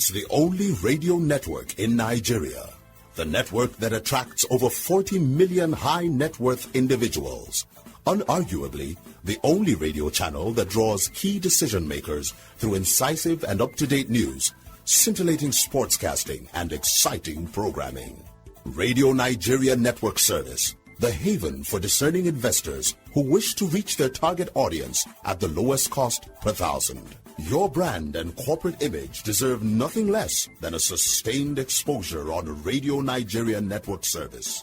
It's the only radio network in Nigeria. The network that attracts over 40 million high net worth individuals. Unarguably, the only radio channel that draws key decision makers through incisive and up-to-date news, scintillating sportscasting, and exciting programming. Radio Nigeria Network Service, the haven for discerning investors who wish to reach their target audience at the lowest cost per thousand. Your brand and corporate image deserve nothing less than a sustained exposure on Radio Nigeria Network Service.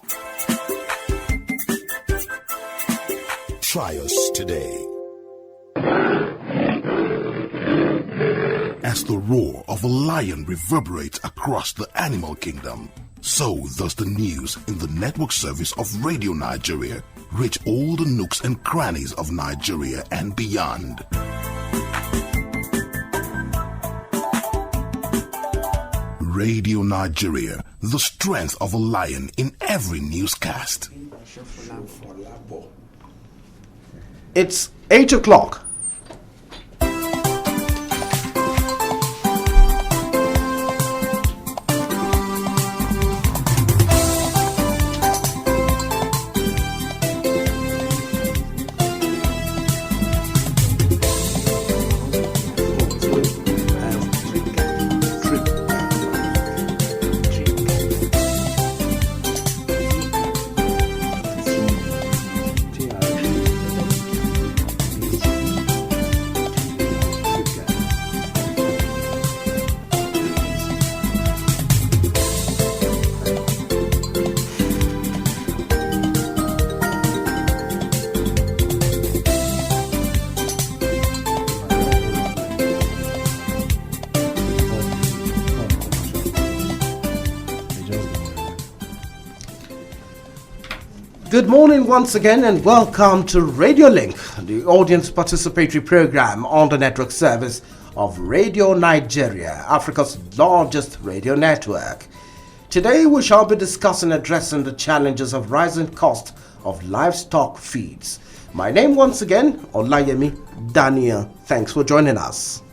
Try us today. As the roar of a lion reverberates across the animal kingdom, so does the news in the network service of Radio Nigeria reach all the nooks and crannies of Nigeria and beyond. Radio Nigeria, the strength of a lion in every newscast. It's 8 o'clock. Good morning once again and welcome to Radio Link, the audience participatory program on the network service of Radio Nigeria, Africa's largest radio network. Today we shall be discussing and addressing the challenges of rising cost of livestock feeds. My name once again, Olayemi Daniel. Thanks for joining us.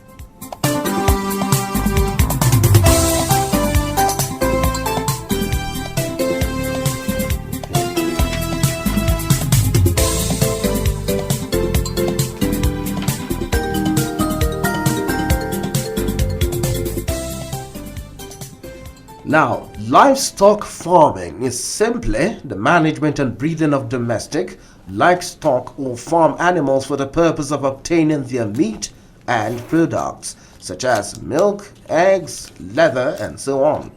Now, livestock farming is simply the management and breeding of domestic, livestock or farm animals for the purpose of obtaining their meat and products, such as milk, eggs, leather, and so on.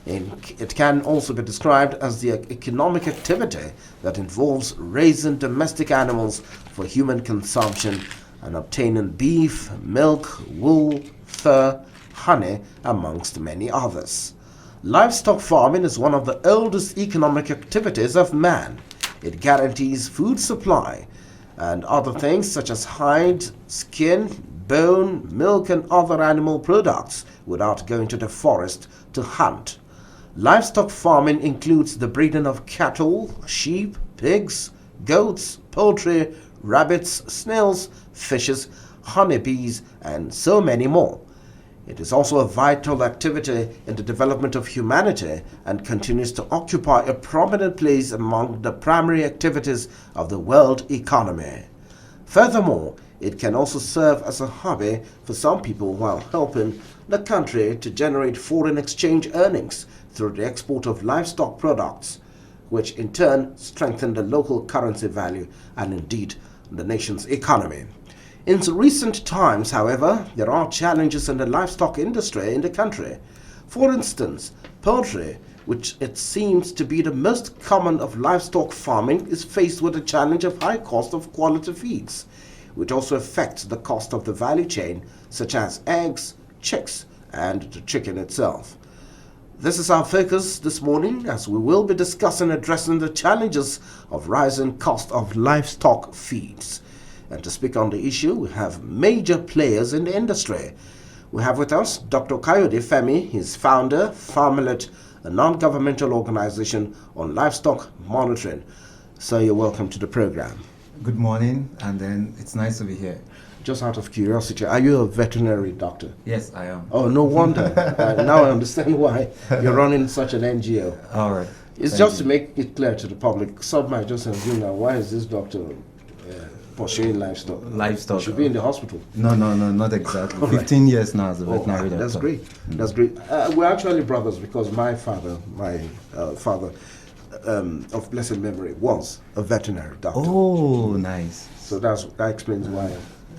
It can also be described as the economic activity that involves raising domestic animals for human consumption and obtaining beef, milk, wool, fur, honey, amongst many others. Livestock farming is one of the oldest economic activities of man. It guarantees food supply and other things such as hide, skin, bone, milk and other animal products without going to the forest to hunt. Livestock farming includes the breeding of cattle, sheep, pigs, goats, poultry, rabbits, snails, fishes, honeybees and so many more. It is also a vital activity in the development of humanity and continues to occupy a prominent place among the primary activities of the world economy. Furthermore, it can also serve as a hobby for some people while helping the country to generate foreign exchange earnings through the export of livestock products, which in turn strengthen the local currency value and indeed the nation's economy. In recent times, however, there are challenges in the livestock industry in the country. For instance, poultry, which it seems to be the most common of livestock farming, is faced with the challenge of high cost of quality feeds, which also affects the cost of the value chain, such as eggs, chicks, and the chicken itself. This is our focus this morning, as we will be discussing and addressing the challenges of rising cost of livestock feeds. And to speak on the issue, we have major players in the industry. We have with us Dr. Kayode Femi, his founder, Farmalert, a non-governmental organization on livestock monitoring. So you're welcome to the program. Good morning, and then it's nice to be here. Just out of curiosity, are you a veterinary doctor? Yes, I am. Oh, no wonder. Now I understand why you're running such an NGO. All right. It's Thank just you. to make it clear to the public. Some might just assume now, why is this doctor pursuing livestock? Livestock. He should be in the hospital. No, not exactly. All right. 15 years now as a veterinary doctor. That's great. That's great. We're actually brothers because my father of blessed memory, was a veterinary doctor. Oh, nice. So that explains why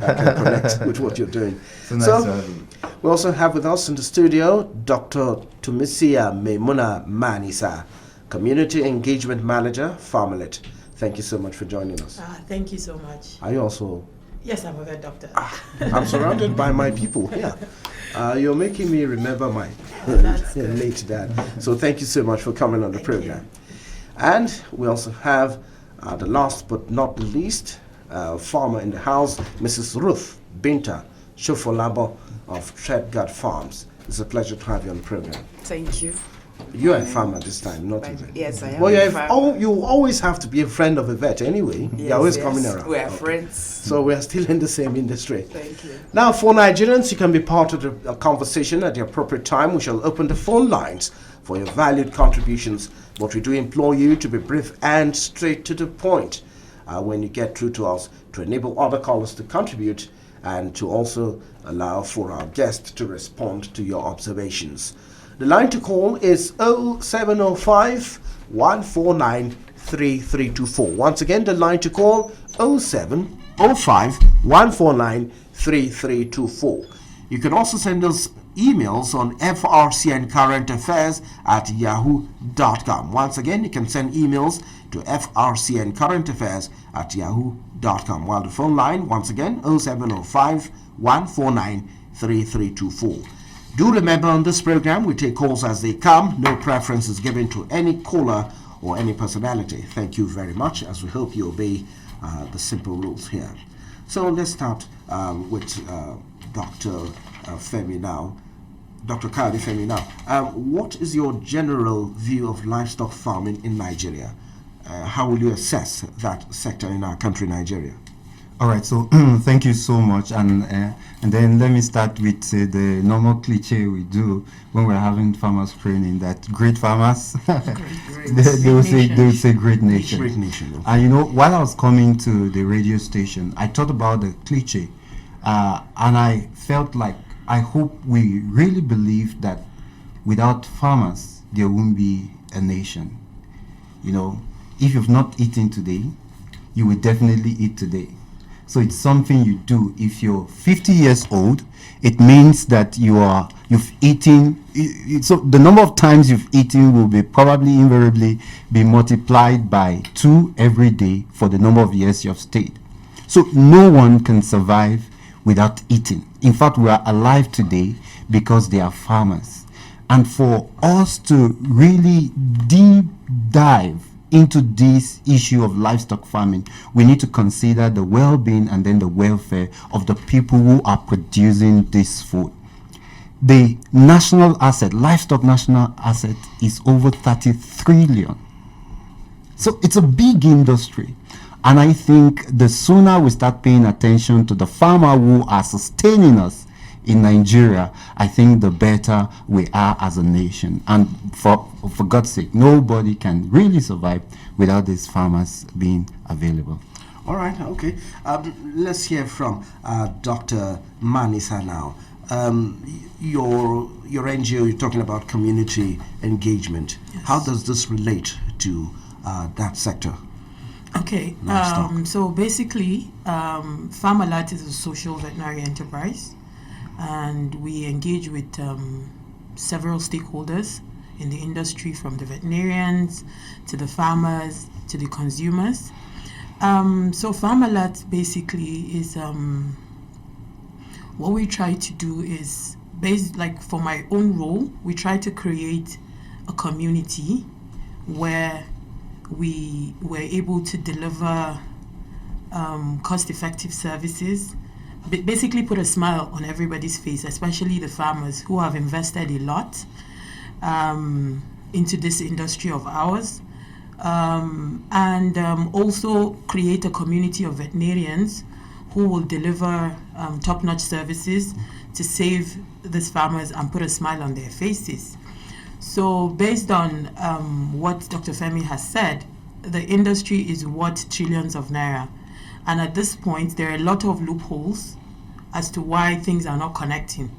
I can connect with what you're doing. So nice to have you. We also have with us in the studio Dr. Tumisia Maimuna Manisa, Community Engagement Manager, Farmalert. Thank you so much for joining us. Thank you so much. Are you also? Yes, I'm a vet doctor. I'm surrounded by my people here. You're making me remember my late dad. So thank you so much for coming on the program. And we also have the last but not the least, farmer in the house, Mrs. Ruth Binta Shofolabo of Treadguard Farms. It's a pleasure to have you on the program. Thank you. You're a farmer this time, not a vet. Yes, I am. Well, you always have to be a friend of a vet anyway. Yes, You're always yes. coming around. We are Okay. friends. So we are still in the same industry. Thank you. Now, for Nigerians, you can be part of the conversation at the appropriate time. We shall open the phone lines for your valued contributions, but we do implore you to be brief and straight to the point when you get through to us, to enable other callers to contribute and to also allow for our guests to respond to your observations. The line to call is 0705 149 3324. Once again, the line to call 0705 149 3324. You can also send us emails on frcncurrentaffairs@yahoo.com. Once again, you can send emails to frcncurrentaffairs@yahoo.com. While the phone line, once again, 0705 149 3324. Do remember, on this program, we take calls as they come. No preference is given to any caller or any personality. Thank you very much, as we hope you obey the simple rules here. So let's start with Dr. Femi now. Dr. Kadi Femi now. What is your general view of livestock farming in Nigeria? How will you assess that sector in our country, Nigeria? All right, so thank you so much, and then let me start with the normal cliche we do when we're having farmers training, that great farmers, they will say great nation. Great nation. And you know, while I was coming to the radio station, I thought about the cliche, and I felt like I hope we really believe that without farmers there won't be a nation. You know, if you've not eaten today, you will definitely eat today. So it's something you do. If you're 50 years old, it means that you've eaten. So the number of times you've eaten will be probably invariably be multiplied by 2 every day for the number of years you've stayed. So no one can survive without eating. In fact, we are alive today because they are farmers. And for us to really deep dive into this issue of livestock farming, we need to consider the well-being and then the welfare of the people who are producing this food. The national asset, livestock national asset, is over 30 trillion. So it's a big industry. And I think the sooner we start paying attention to the farmer who are sustaining us in Nigeria, I think the better we are as a nation. And for God's sake, nobody can really survive without these farmers being available. All right, okay. Let's hear from Dr. Manisa now. Your NGO, you're talking about community engagement. Yes. How does this relate to that sector? Okay, so basically, Farmalert is a social veterinary enterprise, and we engage with several stakeholders in the industry, from the veterinarians to the farmers to the consumers. So Farmalert basically is what we try to do is, like for my own role, we try to create a community where we were able to deliver cost-effective services, basically put a smile on everybody's face, especially the farmers who have invested a lot into this industry of ours. and also create a community of veterinarians who will deliver top-notch services to save these farmers and put a smile on their faces. So based on what Dr. Femi has said, the industry is worth trillions of naira. And at this point, there are a lot of loopholes as to why things are not connecting.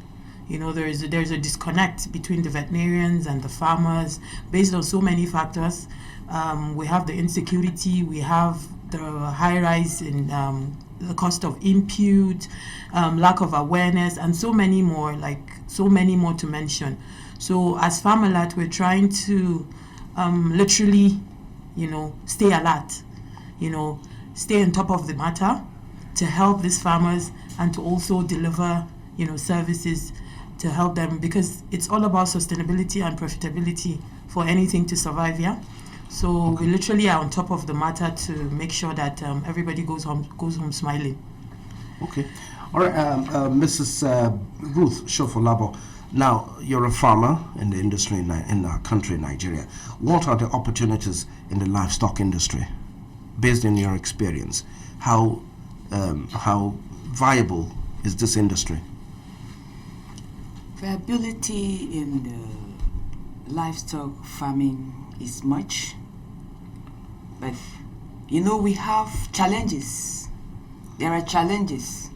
You know, there's a disconnect between the veterinarians and the farmers based on so many factors. We have the insecurity, we have the high rise in the cost of input, lack of awareness, and so many more to mention. So as Farmalert, we're trying to literally, stay alert, stay on top of the matter to help these farmers and to also deliver, services to help them, because it's all about sustainability and profitability for anything to survive, yeah? So we literally are on top of the matter to make sure that everybody goes home smiling. Okay. All right, Mrs. Ruth Shofolabo, now you're a farmer in the industry in our country, Nigeria. What are the opportunities in the livestock industry, based on your experience? How viable is this industry? Viability in the livestock farming is much, but we have challenges. There are challenges,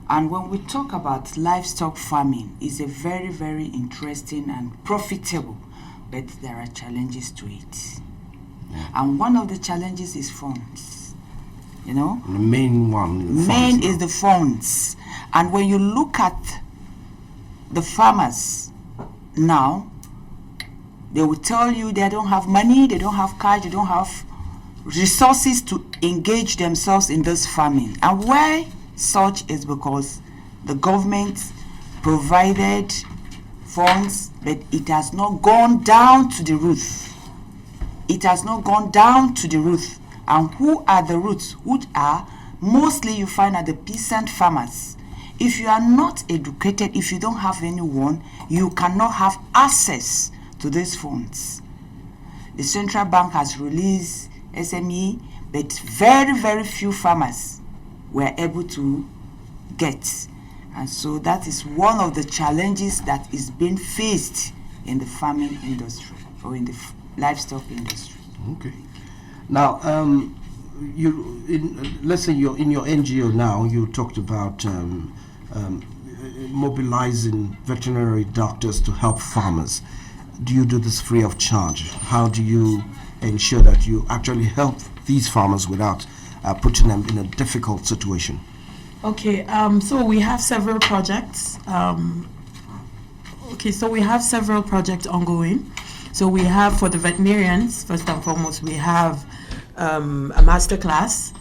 and when we talk about livestock farming, it's a very, very interesting and profitable, but there are challenges to it. And one of the challenges is funds. The main one. Main is the funds, and when you look at the farmers now, they will tell you they don't have money, they don't have cash, they don't have resources to engage themselves in this farming. And why such is because the government provided funds, but it has not gone down to the roots. It has not gone down to the roots. And who are the roots? Which are mostly you find at the peasant farmers. If you are not educated, if you don't have anyone, you cannot have access to these funds. The central bank has released SME, but very, very few farmers were able to get. And so that is one of the challenges that is being faced in the farming industry or in the livestock industry. Okay. Now, let's say you're in your NGO now, you talked about mobilizing veterinary doctors to help farmers. Do you do this free of charge? How do you ensure that you actually help these farmers without putting them in a difficult situation? Okay, so we have several projects. We have several projects ongoing. So we have, for the veterinarians, first and foremost, we have a masterclass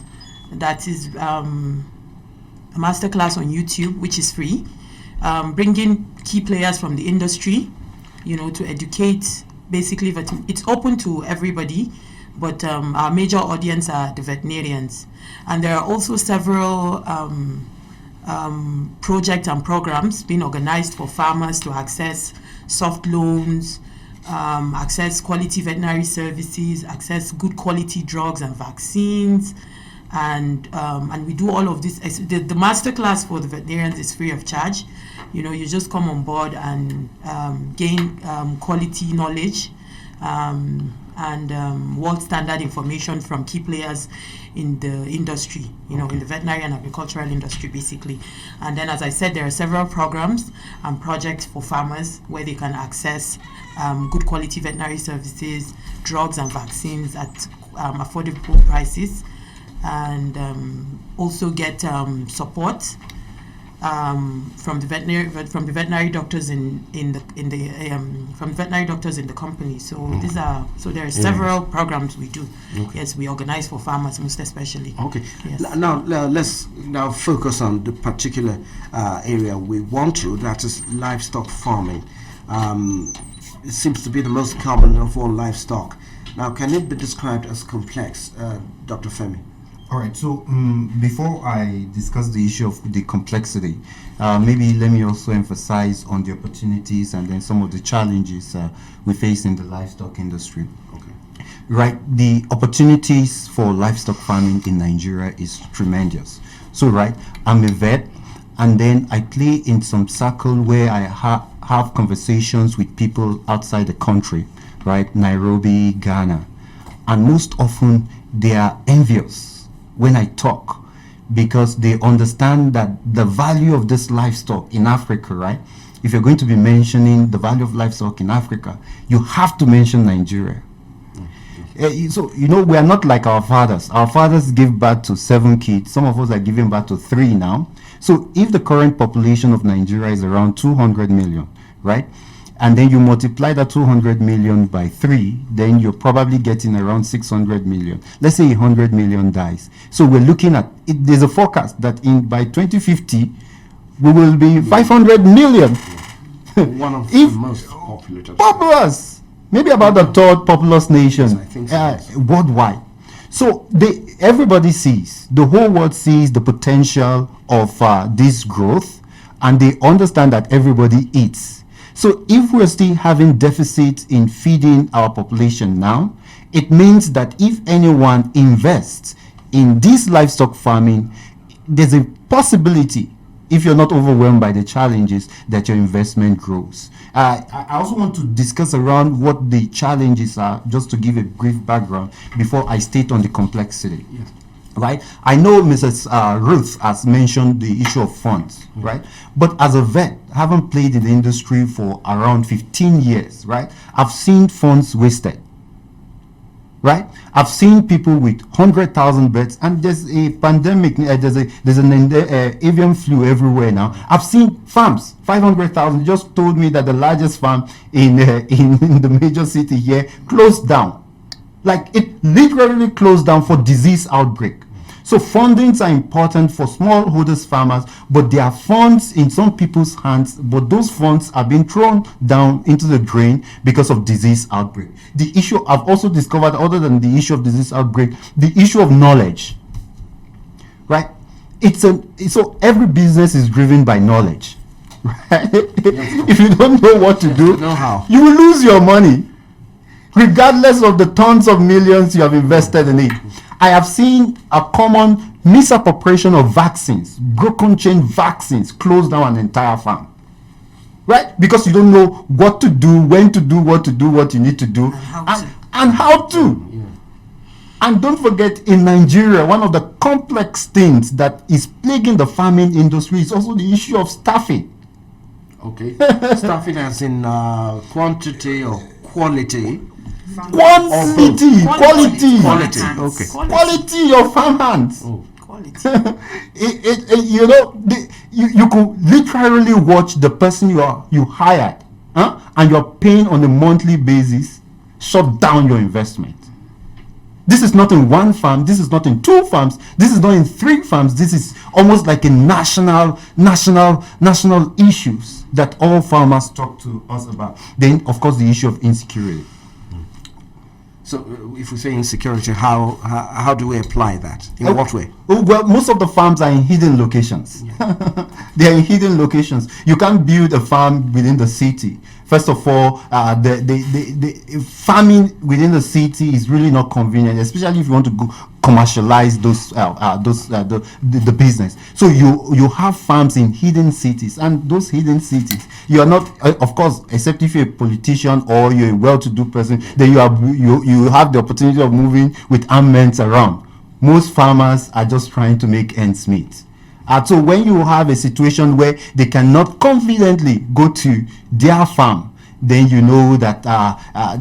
that is a masterclass on YouTube, which is free, bringing key players from the industry, to educate. Basically, it's open to everybody, but our major audience are the veterinarians. And there are also several projects and programs being organized for farmers to access soft loans, access quality veterinary services, access good quality drugs and vaccines, and we do all of this. The masterclass for the veterinarians is free of charge. You just come on board and gain quality knowledge and world standard information from key players in the industry, in the veterinary and agricultural industry, basically. And then, as I said, there are several programs and projects for farmers where they can access good quality veterinary services, drugs and vaccines at affordable prices, and also get support from the veterinary doctors in the veterinary doctors in the company. So there are several programs we do. Okay. Yes, we organize for farmers most especially. Okay. Yes. Now let's focus on the particular area we want to. That is livestock farming. It seems to be the most common of all livestock. Now, can it be described as complex, Dr. Femi? All right, so before I discuss the issue of the complexity, maybe let me also emphasize on the opportunities and then some of the challenges we face in the livestock industry. Okay. right, the opportunities for livestock farming in Nigeria is tremendous. So, right, I'm a vet, and then I play in some circle where I have conversations with people outside the country, right, Nairobi, Ghana, and most often they are envious when I talk, because they understand that the value of this livestock in Africa, right? If you're going to be mentioning the value of livestock in Africa, you have to mention Nigeria. So, we are not like our fathers. Our fathers gave birth to 7 kids. Some of us are giving birth to 3 now. So if the current population of Nigeria is around 200 million, right? And then you multiply that 200 million by 3, then you're probably getting around 600 million. Let's say 100 million dies. So we're looking at it. There's a forecast that by 2050, we will be 500 million. One of the most populous, maybe about the 3rd populous nation, I think so. worldwide. So everybody sees, the whole world sees the potential of this growth, and they understand that everybody eats. So if we're still having deficits in feeding our population now, it means that if anyone invests in this livestock farming, there's a possibility, if you're not overwhelmed by the challenges, that your investment grows. I also want to discuss around what the challenges are, just to give a brief background before I state on the complexity. Yes. Right? I know Mrs. Ruth has mentioned the issue of funds, right? But as a vet, having played in the industry for around 15 years, right? I've seen funds wasted, right? I've seen people with 100,000 beds, and there's a pandemic, there's an avian flu everywhere now. I've seen farms, 500,000. Just told me that the largest farm in the major city here closed down. Like, it literally closed down for disease outbreak. So fundings are important for smallholders farmers, but there are funds in some people's hands, but those funds are being thrown down into the drain because of disease outbreak. The issue I've also discovered, other than the issue of disease outbreak, the issue of knowledge, right? So every business is driven by knowledge, right? If you don't know what to do, you will lose your money, regardless of the tons of millions you have invested in it. I have seen a common misappropriation of vaccines, broken chain vaccines, close down an entire farm, right? Because you don't know what to do, when to do, what you need to do, and how to. Yeah. And don't forget, in Nigeria, one of the complex things that is plaguing the farming industry is also the issue of staffing. Okay. Staffing as in quantity or quality? Quality. Okay. Quality of farm hands. Oh. Quality. You could literally watch the person you hired, and you're paying on a monthly basis, shut down your investment. This is not in one farm. This is not in 2 farms. This is not in 3 farms. This is almost like a national issues that all farmers talk to us about. Then, of course, the issue of insecurity. So, if we say insecurity, how do we apply that? In what way? Well, most of the farms are in hidden locations. Yeah. They are in hidden locations. You can't build a farm within the city. First of all, the farming within the city is really not convenient, especially if you want to go commercialize the business. So you have farms in hidden cities, and those hidden cities, you are not, of course, except if you're a politician or you're a well-to-do person, then you have the opportunity of moving with armaments around. Most farmers are just trying to make ends meet. So when you have a situation where they cannot confidently go to their farm, then you know that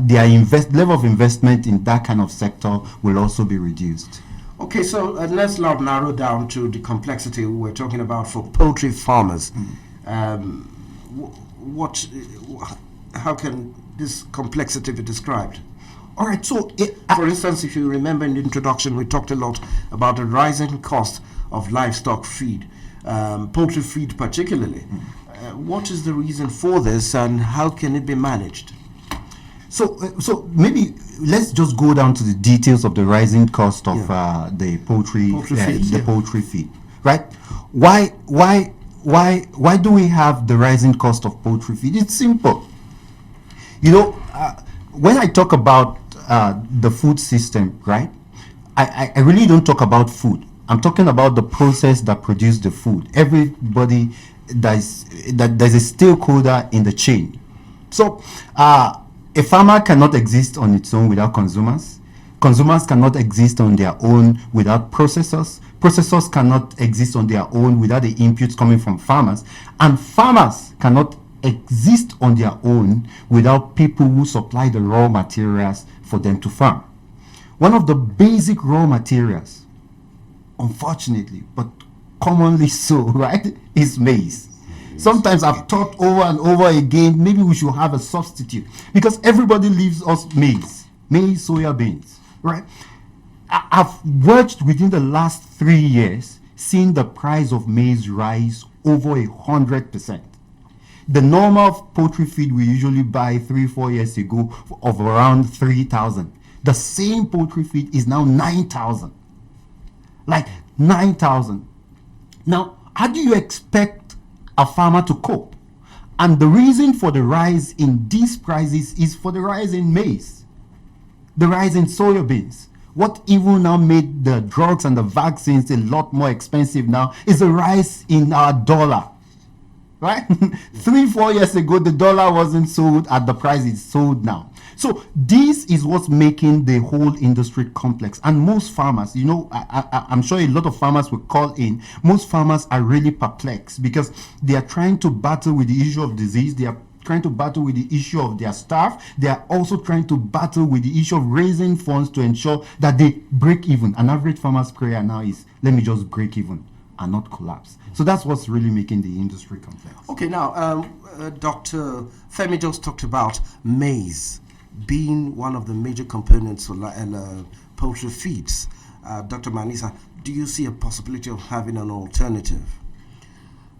their level of investment in that kind of sector will also be reduced. Okay, so let's now narrow down to the complexity we're talking about for poultry farmers. How can this complexity be described? All right, so for instance, if you remember in the introduction, we talked a lot about the rising cost of livestock feed, poultry feed particularly. What is the reason for this, and how can it be managed? So maybe let's just go down to the details of the rising cost of the poultry feed, right? Why do we have the rising cost of poultry feed? It's simple. When I talk about the food system, right? I really don't talk about food. I'm talking about the process that produced the food. Everybody there's a stakeholder in the chain. So a farmer cannot exist on its own without consumers. Consumers cannot exist on their own without processors. Processors cannot exist on their own without the inputs coming from farmers. And farmers cannot exist on their own without people who supply the raw materials for them to farm. One of the basic raw materials, unfortunately, but commonly so, right, is maize. Sometimes I've thought over and over again, maybe we should have a substitute, because everybody leaves us maize, soya beans, right? I've watched within the last 3 years, seen the price of maize rise over 100%. The normal poultry feed we usually buy 3-4 years ago of around 3,000. The same poultry feed is now 9,000. Like 9,000. Now, how do you expect a farmer to cope? And the reason for the rise in these prices is for the rise in maize, the rise in soya beans. What even now made the drugs and the vaccines a lot more expensive now is the rise in our dollar. Right? 3-4 years ago, the dollar wasn't sold at the price it's sold now. So this is what's making the whole industry complex. And most farmers, you know, I'm sure a lot of farmers will call in. Most farmers are really perplexed because they are trying to battle with the issue of disease. They are trying to battle with the issue of their staff. They are also trying to battle with the issue of raising funds to ensure that they break even. An average farmer's prayer now is, let me just break even and not collapse. So that's what's really making the industry complex. Okay, now, Dr. Femi just talked about maize being one of the major components for poultry feeds. Dr. Manisa, do you see a possibility of having an alternative?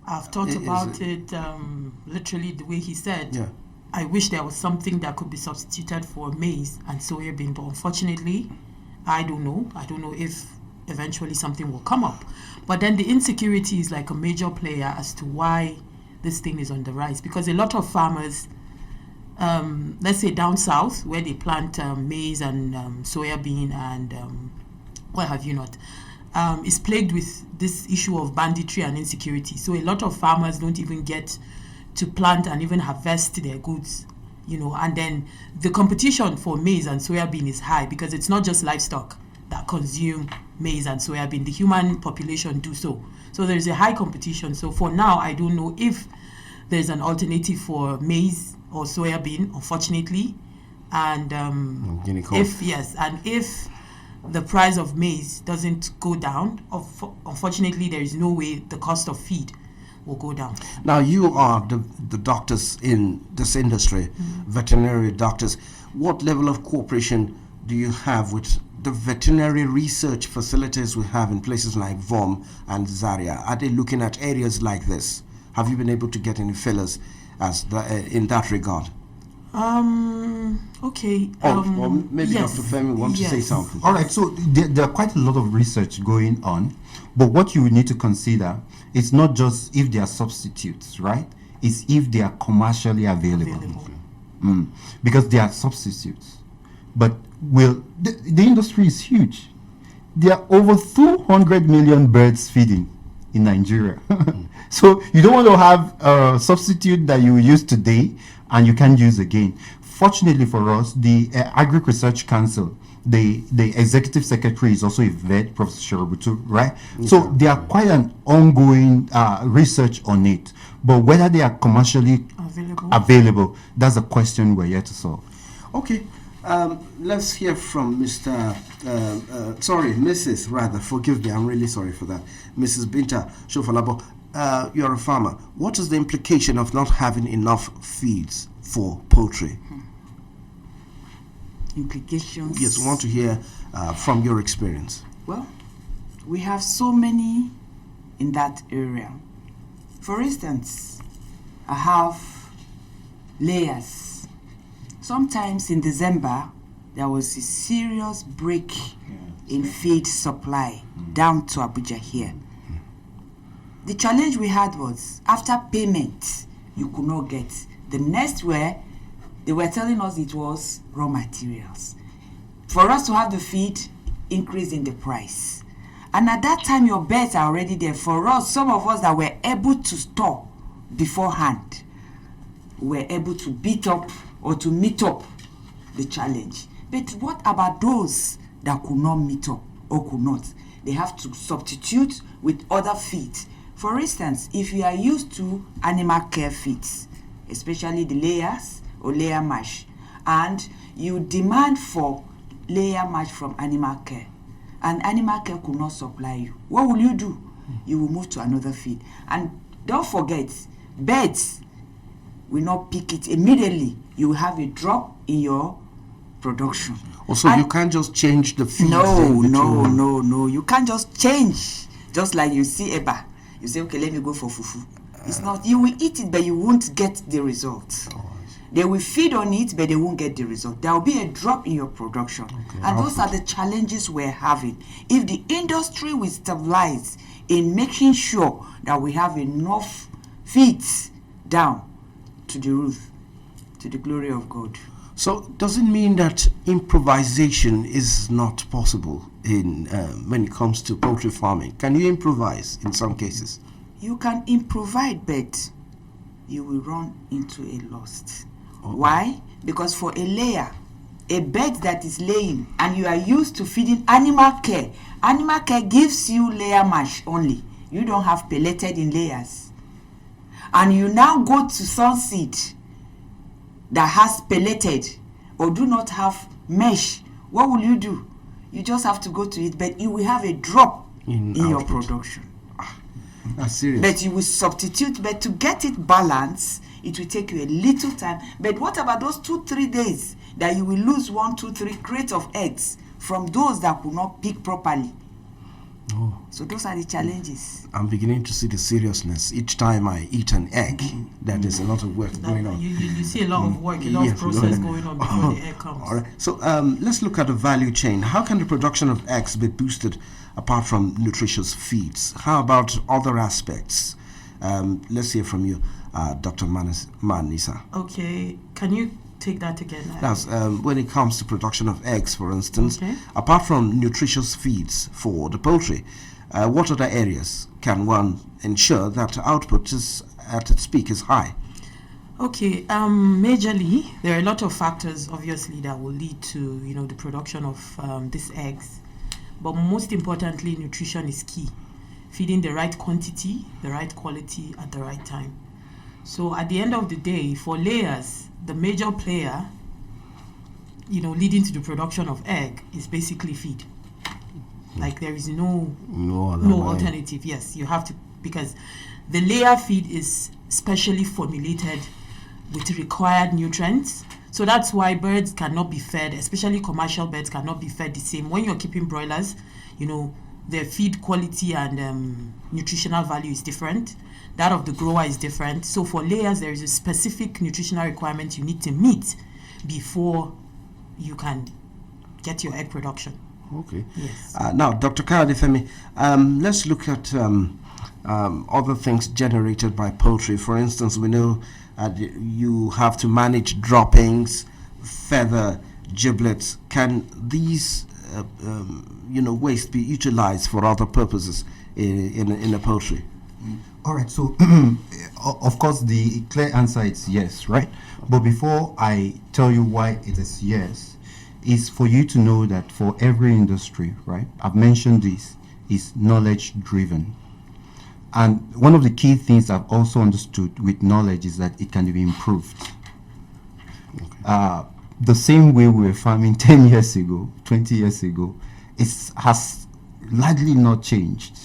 I've thought about it literally the way he said. Yeah. I wish there was something that could be substituted for maize and soya bean, but unfortunately, I don't know. I don't know if eventually something will come up. But then the insecurity is like a major player as to why this thing is on the rise. Because a lot of farmers, let's say down south, where they plant maize and soya bean and what have you not, is plagued with this issue of banditry and insecurity. So a lot of farmers don't even get to plant and even harvest their goods, you know. And then the competition for maize and soya bean is high because it's not just livestock that consume maize and soya bean. The human population do so. So there's a high competition. So for now, I don't know if there's an alternative for maize or soya bean, unfortunately. And if the price of maize doesn't go down, unfortunately, there is no way the cost of feed will go down. Now, you are the doctors in this industry, veterinary doctors. What level of cooperation do you have with the veterinary research facilities we have in places like VOM and Zaria? Are they looking at areas like this? Have you been able to get any fillers in that regard? Okay. Or maybe yes, Dr. Femi wants to say something. All right, so there are quite a lot of research going on, but what you need to consider is not just if they are substitutes, right? It's if they are commercially available. Because they are substitutes. But the industry is huge. There are over 200 million birds feeding in Nigeria. So you don't want to have a substitute that you use today and you can't use again. Fortunately for us, the Agri Research Council, the executive secretary is also a vet, Professor Shorobutu, right? So there are quite an ongoing research on it. But whether they are commercially available, that's a question we're yet to solve. Okay. Let's hear from Mrs. rather, forgive me, I'm really sorry for that. Mrs. Binta Shofalabo, you're a farmer. What is the implication of not having enough feeds for poultry? Implications? Yes, we want to hear from your experience. Well, we have so many in that area. For instance, I have layers. Sometimes in December, there was a serious break in feed supply down to Abuja here. The challenge we had was, after payment, you could not get. The next they were telling us it was raw materials. for us to have the feed, increase in the price. And at that time, your birds are already there. For us, some of us that were able to store beforehand, were able to beat up or to meet up the challenge. But what about those that could not meet up or could not? They have to substitute with other feeds. For instance, if you are used to animal care feeds, especially the layers or layer mash, and you demand for layer mash from animal care, and animal care could not supply you, what will you do? You will move to another feed. And don't forget, birds will not pick it immediately. You will have a drop in your production. Also, you can't just change the feed. No. You can't just change. Just like you see Eba, you say, okay, let me go for fufu. It's not. You will eat it, but you won't get the result. They will feed on it, but they won't get the result. There will be a drop in your production. Okay, and those are the challenges we're having. If the industry will stabilize in making sure that we have enough feeds down to the roof, to the glory of God. So does it mean that improvisation is not possible in when it comes to poultry farming? Can you improvise in some cases? You can improvise, but you will run into a loss. Okay. Why? Because for a layer, a bird that is laying, and you are used to feeding animal care gives you layer mash only. You don't have pelleted in layers. And you now go to sunseed that has pelleted or do not have mesh. What will you do? You just have to go to it, but you will have a drop in your production. That's serious. But you will substitute, but to get it balanced, it will take you a little time. But what about those 2-3 days that you will lose 1, 2, 3 crates of eggs from those that could not pick properly? Oh. So those are the challenges. I'm beginning to see the seriousness. Each time I eat an egg, that there's a lot of work going on. You see a lot of work, a lot of process going on before the egg comes. All right. So let's look at the value chain. How can the production of eggs be boosted apart from nutritious feeds? How about other aspects? Let's hear from you, Dr. Manisa. Okay. Can you take that again? That's when it comes to production of eggs, for instance, apart from nutritious feeds for the poultry, what other areas can one ensure that output is at its peak is high? Okay, majorly there are a lot of factors obviously that will lead to the production of these eggs, but most importantly, nutrition is key. Feeding the right quantity, the right quality at the right time. So at the end of the day, for layers, the major player, leading to the production of egg is basically feed. Like there is no alternative. Yes, you have to, because the layer feed is specially formulated with required nutrients. So that's why birds cannot be fed, especially commercial birds cannot be fed the same. When you're keeping broilers, their feed quality and nutritional value is different. That of the grower is different. So for layers, there is a specific nutritional requirement you need to meet before you can get your egg production. Okay. Yes. Now, Dr. Kayode, let's look at other things generated by poultry. For instance, we know you have to manage droppings, feather, giblets. Can these waste be utilized for other purposes in the poultry? All right, so of course the clear answer is yes, right? But before I tell you why it is yes, is for you to know that for every industry, right, I've mentioned this, is knowledge driven. And one of the key things I've also understood with knowledge is that it can be improved. Okay. The same way we were farming 10 years ago, 20 years ago, has largely not changed.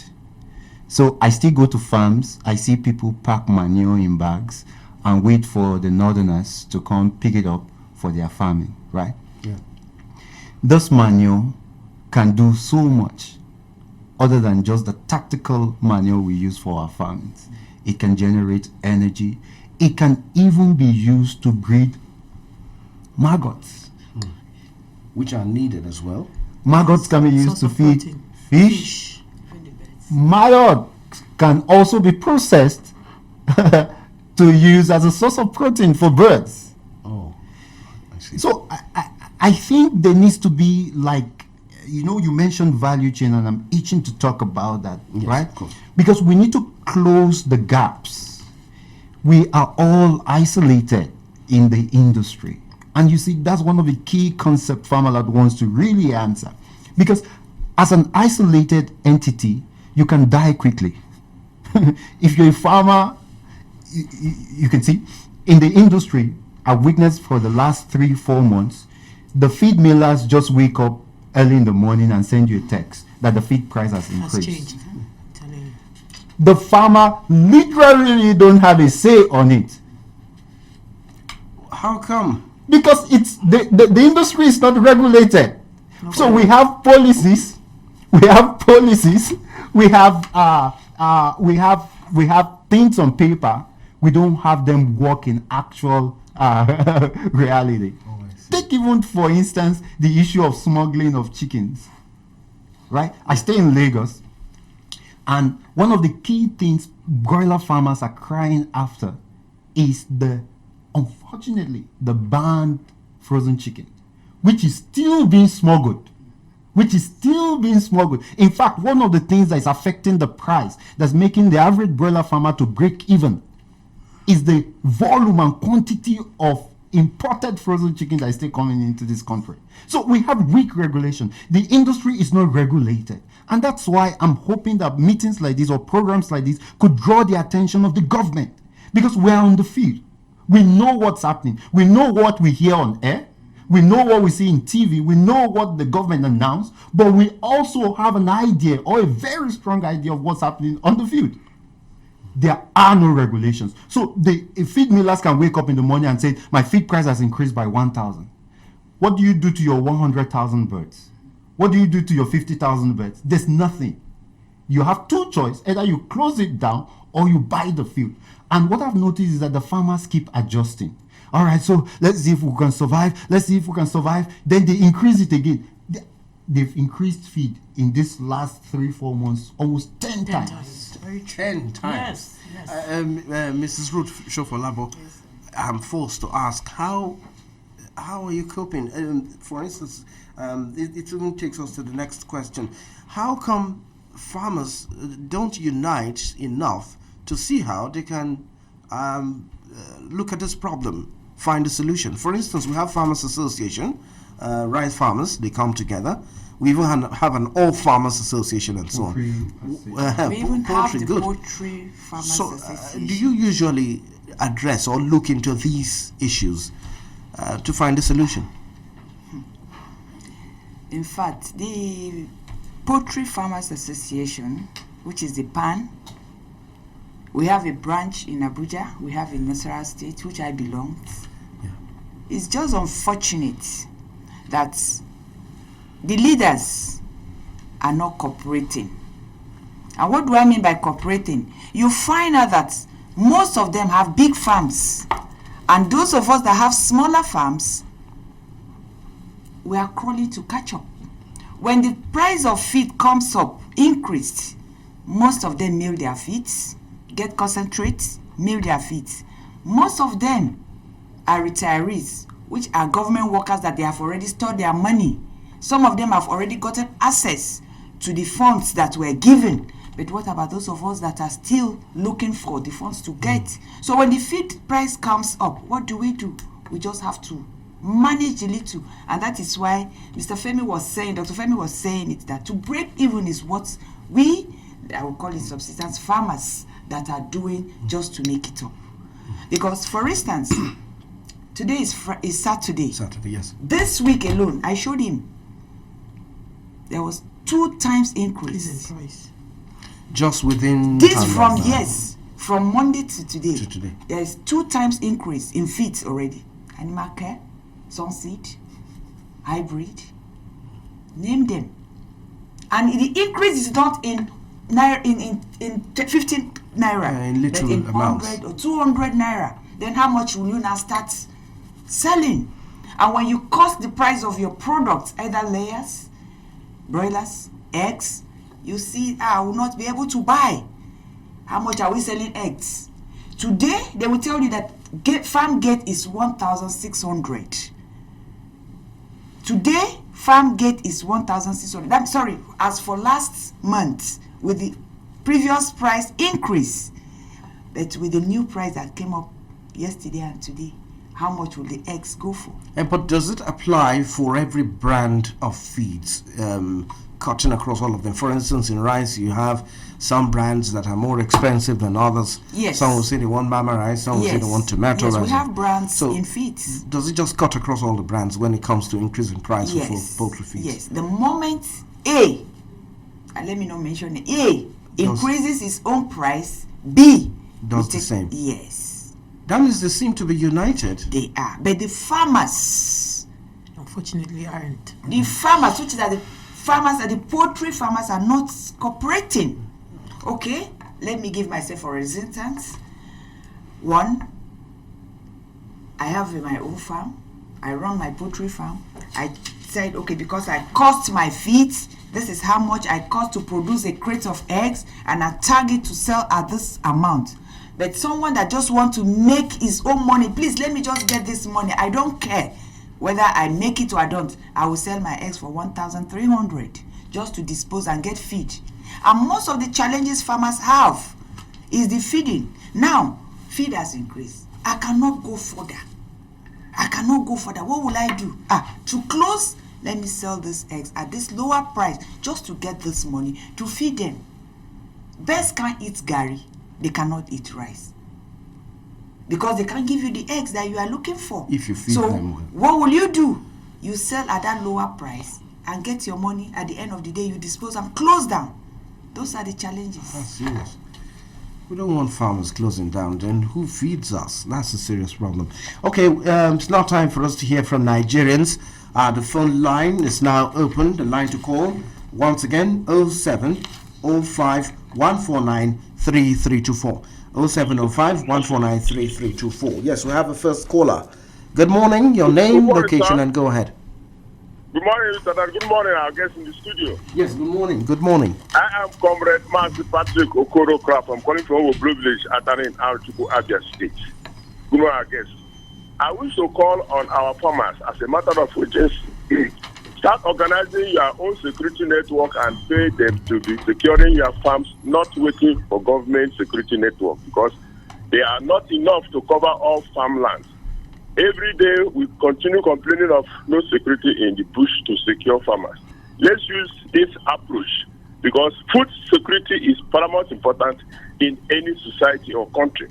So I still go to farms, I see people pack manure in bags and wait for the northerners to come pick it up for their farming, right? Yeah. This manure can do so much other than just the tactical manure we use for our farms. It can generate energy. It can even be used to breed maggots, which are needed as well. Maggots can be used to feed protein. fish. Maggot can also be processed to use as a source of protein for birds. Oh, I see. So I think there needs to be, like, you mentioned value chain, and I'm itching to talk about that, Yes, right? of course. Because we need to close the gaps. We are all isolated in the industry. And you see, that's one of the key concepts Farmalert wants to really answer. Because as an isolated entity, you can die quickly. If you're a farmer, you can see, in the industry, I've witnessed for the last 3-4 months, the feed millers just wake up early in the morning and send you a text that the feed price has increased. Has changed. Telling you. The farmer literally don't have a say on it. How come? Because it's the industry is not regulated. So we have policies, we have things on paper. We don't have them work in actual reality. Take even, for instance, the issue of smuggling of chickens. Right? I stay in Lagos, and one of the key things broiler farmers are crying after is unfortunately, the banned frozen chicken, which is still being smuggled. In fact, one of the things that is affecting the price, that's making the average broiler farmer to break even, is the volume and quantity of imported frozen chicken that is still coming into this country. So we have weak regulation. The industry is not regulated. And that's why I'm hoping that meetings like this or programs like this could draw the attention of the government. Because we're on the field. We know what's happening. We know what we hear on air. We know what we see in TV. We know what the government announced. But we also have an idea, or a very strong idea, of what's happening on the field. There are no regulations. So the feed millers can wake up in the morning and say, my feed price has increased by 1,000. What do you do to your 100,000 birds? What do you do to your 50,000 birds? There's nothing. You have two choices. Either you close it down or you buy the field. And what I've noticed is that the farmers keep adjusting. All right, so let's see if we can survive. Then they increase it again. They've increased feed in this last 3-4 months almost 10 times. Very true. 10 times. Yes. Mrs. Ruth Shofolabo, Yes. I'm forced to ask, how are you coping? For instance, it even takes us to the next question. How come farmers don't unite enough to see how they can look at this problem, find a solution? For instance, we have Farmers Association, rice farmers, they come together. We even have an all farmers association and so on. We even have the good. poultry farmers association. Do you usually address or look into these issues to find a solution? In fact, the Poultry Farmers Association, which is the PAN, we have a branch in Abuja, we have in Nasarawa State, which I belong to. Yeah. It's just unfortunate that the leaders are not cooperating. And what do I mean by cooperating? You find out that most of them have big farms, and those of us that have smaller farms, we are crawling to catch up. When the price of feed comes up, increased, most of them mill their feeds, get concentrates, mill their feeds. Most of them are retirees, which are government workers that they have already stored their money. Some of them have already gotten access to the funds that were given. But what about those of us that are still looking for the funds to get? So when the feed price comes up, what do? We just have to manage a little. And that is why Dr. Femi was saying it, that to break even is what I will call it subsistence farmers, that are doing just to make it up. Because, for instance, today is Saturday. Saturday, yes. This week alone, I showed him, there was 2 times increase. In price. Just within This time from Monday to today. To today. There is 2 times increase in feeds already. Animal care, sunseed, hybrid, name them. And the increase is not in 15 naira, in little but in amounts. 100 or 200 naira. Then how much will you now start selling? And when you cost the price of your products, either layers, broilers, eggs, you see, I will not be able to buy. How much are we selling eggs? Today, they will tell you that farm gate is 1,600. Today, farm gate is 1,600. Sorry, as for last month, with the previous price increase, but with the new price that came up yesterday and today, how much will the eggs go for? But does it apply for every brand of feeds, cutting across all of them? For instance, in rice, you have some brands that are more expensive than others. Yes. Some will say they want mama rice, some will say they want tomato rice. Yes, we have brands in feeds. Does it just cut across all the brands when it comes to increasing price for poultry feeds? Yes. The moment A, and let me not mention it, A increases its own price, B does the same. Yes. That means they seem to be united. They are. But the farmers, unfortunately, aren't. The farmers, which are the farmers, and the poultry farmers, are not cooperating. Okay, let me give myself for instance. One, I have my own farm. I run my poultry farm. I said, okay, because I cost my feeds, this is how much I cost to produce a crate of eggs, and I target to sell at this amount. But someone that just want to make his own money, please let me just get this money. I don't care whether I make it or I don't. I will sell my eggs for 1,300 just to dispose and get feed. And most of the challenges farmers have is the feeding. Now, feed has increased. I cannot go further. What will I do? To close, let me sell these eggs at this lower price just to get this money to feed them. Birds can't eat gari. They cannot eat rice. Because they can't give you the eggs that you are looking for. If you feed them well. What will you do? You sell at that lower price and get your money. At the end of the day, you dispose and close down. Those are the challenges. That's serious. We don't want farmers closing down. Then who feeds us? That's a serious problem. Okay, it's now time for us to hear from Nigerians. The phone line is now open. The line to call, once again, 0705 149 3324. 0705 149 3324. Yes, we have a first caller. Good morning. Your name, location, and go ahead. Good morning, Mr. Good morning, our guest in the studio. Yes, good morning. Good morning. I am Comrade Master Patrick Okoro Craft. I'm calling from Blue Village, Atarin, Article, Abia State. Good morning, our guest. I wish to call on our farmers as a matter of urgency. Start organizing your own security network and pay them to be securing your farms, not waiting for government security network, because they are not enough to cover all farmlands. Every day we continue complaining of no security in the bush to secure farmers. Let's use this approach, because food security is paramount important in any society or country.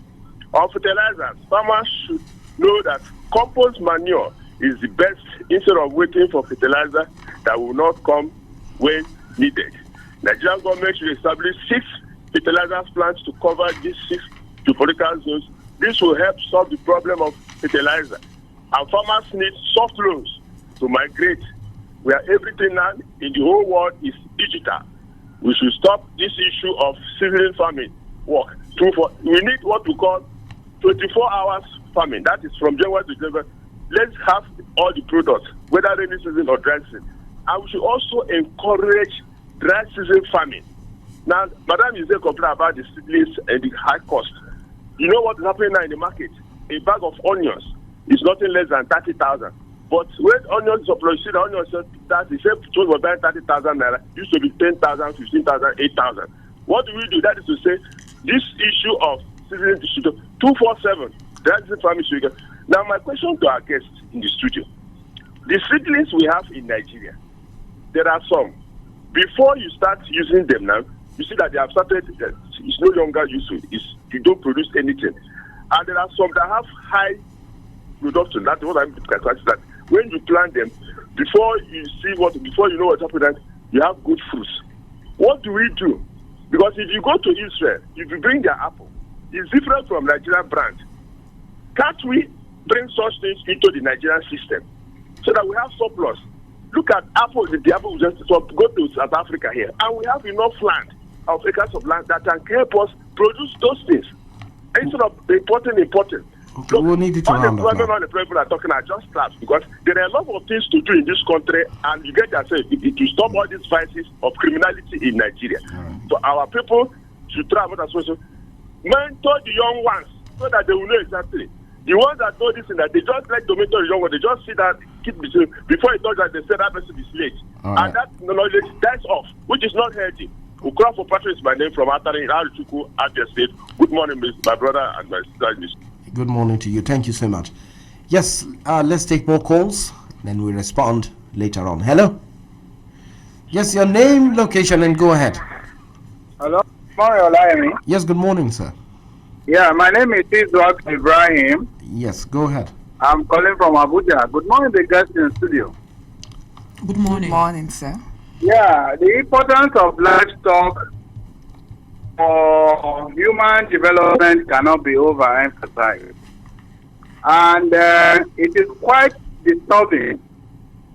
On fertilizers, farmers should know that compost manure is the best instead of waiting for fertilizer that will not come when needed. Nigerian government should establish 6 fertilizer plants to cover these 6 geographical zones. This will help solve the problem of fertilizer. And farmers need soft loans to migrate, where everything now in the whole world is digital. We should stop this issue of seasonal farming work. We need what we call 24 hours farming. That is from January to December. Let's have all the products, whether rainy season or dry season. And we should also encourage dry season farming. Now, Madam is complaining about the seedlings and the high cost. You know what is happening now in the market? A bag of onions is nothing less than 30,000. But when onions supply, you see the onions that the same chose was buying 30,000 naira, used to be 10,000, 15,000, 8,000. What do we do? That is to say, this issue of seasoning issue 247, that is the farming sugar. Now, my question to our guests in the studio: the seedlings we have in Nigeria, there are some. Before you start using them now, you see that they have started. It's no longer useful. You don't produce anything, and there are some that have high production. That's what I'm saying. That when you plant them, before you know what's happening, you have good fruits. What do we do? Because if you go to Israel, if you bring their apple, it's different from Nigerian brand. Can't we bring such things into the Nigerian system so that we have surplus? Look at apples. The apple just go to South Africa here, and we have enough land, of acres of land that can help us produce those things instead of importing. Okay, we'll need it to round up now. All the people are talking are just traps, because there are a lot of things to do in this country, and you get yourself to stop all these vices of criminality in Nigeria. Right. So our people should try as well. Mentor the young ones so that they will know exactly. The ones that know this thing, that they just like tomato is young, they just see that keep before it does that, they say that person is late. Right. And that knowledge dies off, which is not healthy. Ukrafo Patrick is my name from Atari, Aruchuku, Abia State. Good morning, my brother and my sister. Good morning to you. Thank you so much. Yes, let's take more calls, then we respond later on. Hello? Yes, your name, location, and go ahead. Hello? Morning, Olayemi. Yes, good morning, sir. Yeah, my name is Withdrawal Ibrahim. Yes, go ahead. I'm calling from Abuja. Good morning, the guests in the studio. Good morning. Good morning, sir. Yeah, the importance of livestock for human development cannot be overemphasized. And it is quite disturbing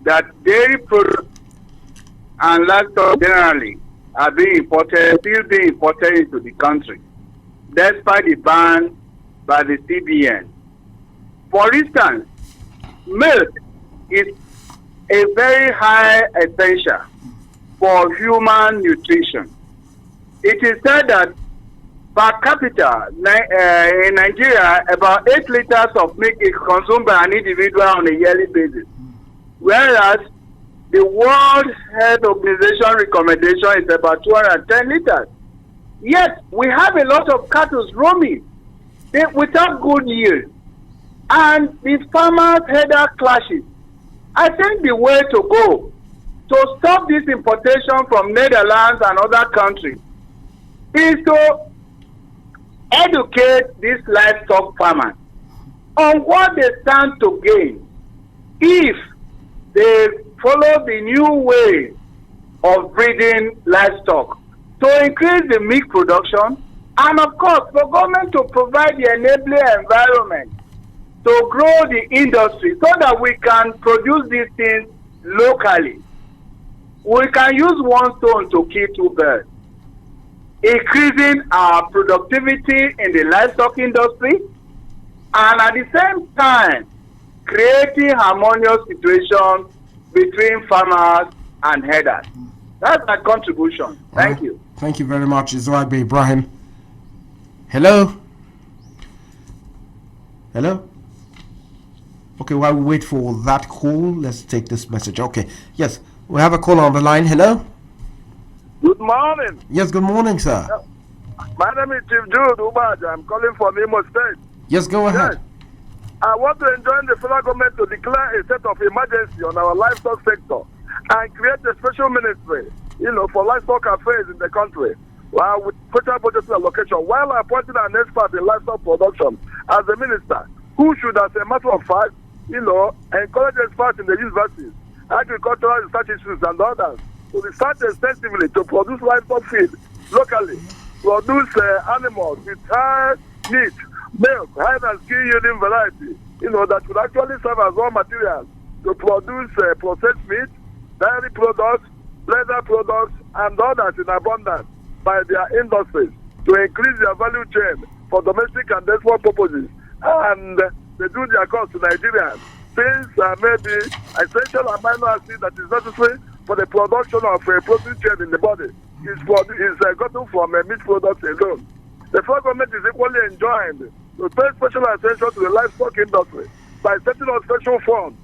that dairy products and livestock generally are still being imported into the country, despite the ban by the CBN. For instance, milk is a very high essential for human nutrition. It is said that per capita in Nigeria, about 8 liters of milk is consumed by an individual on a yearly basis, whereas the World Health Organization recommendation is about 210 liters. Yet, we have a lot of cattle roaming without good yield. And the farmers' header clashes. I think the way to go to stop this importation from Netherlands and other countries is to educate these livestock farmers on what they stand to gain if they follow the new way of breeding livestock to increase the milk production, and of course for government to provide the enabling environment to grow the industry so that we can produce these things locally. We can use one stone to kill two birds, increasing our productivity in the livestock industry, and at the same time creating harmonious situation between farmers and herders. That's my contribution. Thank you. Thank you very much, Israel Ibrahim. Hello? Hello? Okay, while we wait for that call, let's take this message. Okay, yes, we have a call on the line. Hello? Good morning. Yes, good morning, sir. My name is Chief Jude Ubaja. I'm calling from Imo State. Yes, go ahead. Yes. I want to enjoin the federal government to declare a state of emergency on our livestock sector and create a special ministry, for livestock affairs in the country, with special budgetary allocation, while appointing an expert in livestock production as a minister, who should, as a matter of fact, encourage experts in the universities, agricultural research institutes, and others to research extensively to produce livestock feed locally, produce animals with high meat, milk, high and skin yielding variety, that would actually serve as raw materials to produce processed meat, dairy products, leather products, and others in abundance by their industries to increase their value chain for domestic and export purposes. And they do their cost to Nigerians, since maybe essential amino acid that is necessary for the production of a protein chain in the body is gotten from meat products alone. The federal government is equally enjoined to pay special attention to the livestock industry by setting up special funds,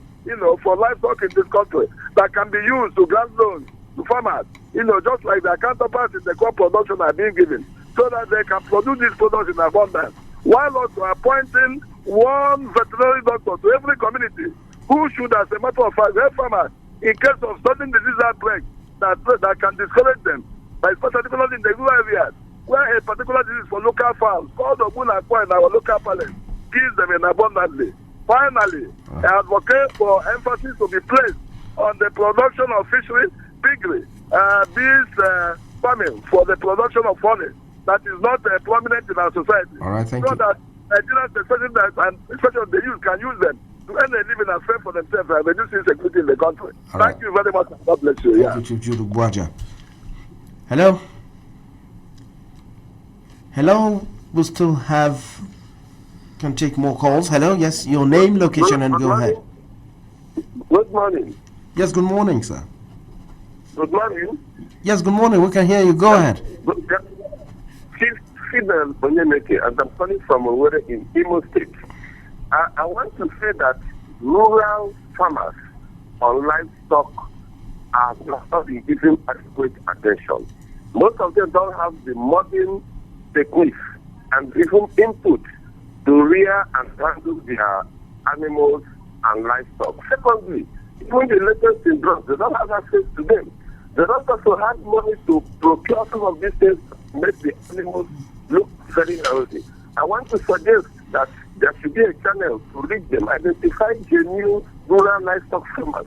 for livestock in this country that can be used to grant loans to farmers, just like their counterparts in the crop production are being given, so that they can produce these products in abundance, while also appointing one veterinary doctor to every community who should, as a matter of fact, help farmers in case of sudden disease outbreak that can discourage them, particularly in the rural areas, where a particular disease for local farms called Ogunakwa in our local palace gives them in abundantly. Finally, I advocate for emphasis to be placed on the production of fishery, piggery, bees farming for the production of honey that is not prominent in our society. All right, thank you. That Nigerians, especially the youth, can use them to earn a living and fend for themselves and reduce insecurity in the country. Thank you very much. God bless you. Thank you, Chief Jude Buaja. Hello? Hello? We still can take more calls. Hello? Yes, your name, location, and go ahead. Good morning. Yes, good morning, sir. Good morning. Yes, good morning. We can hear you. Go ahead. Chief Fidel Onyemeke, and I'm calling from Owerri in Imo State. I want to say that rural farmers on livestock are not being given adequate attention. Most of them don't have the modern techniques and even input to rear and handle their animals and livestock. Secondly, even the latest in drugs, they don't have access to them. They don't also have money to procure some of these things to make the animals look very healthy. I want to suggest that there should be a channel to reach them, identify genuine rural livestock farmers,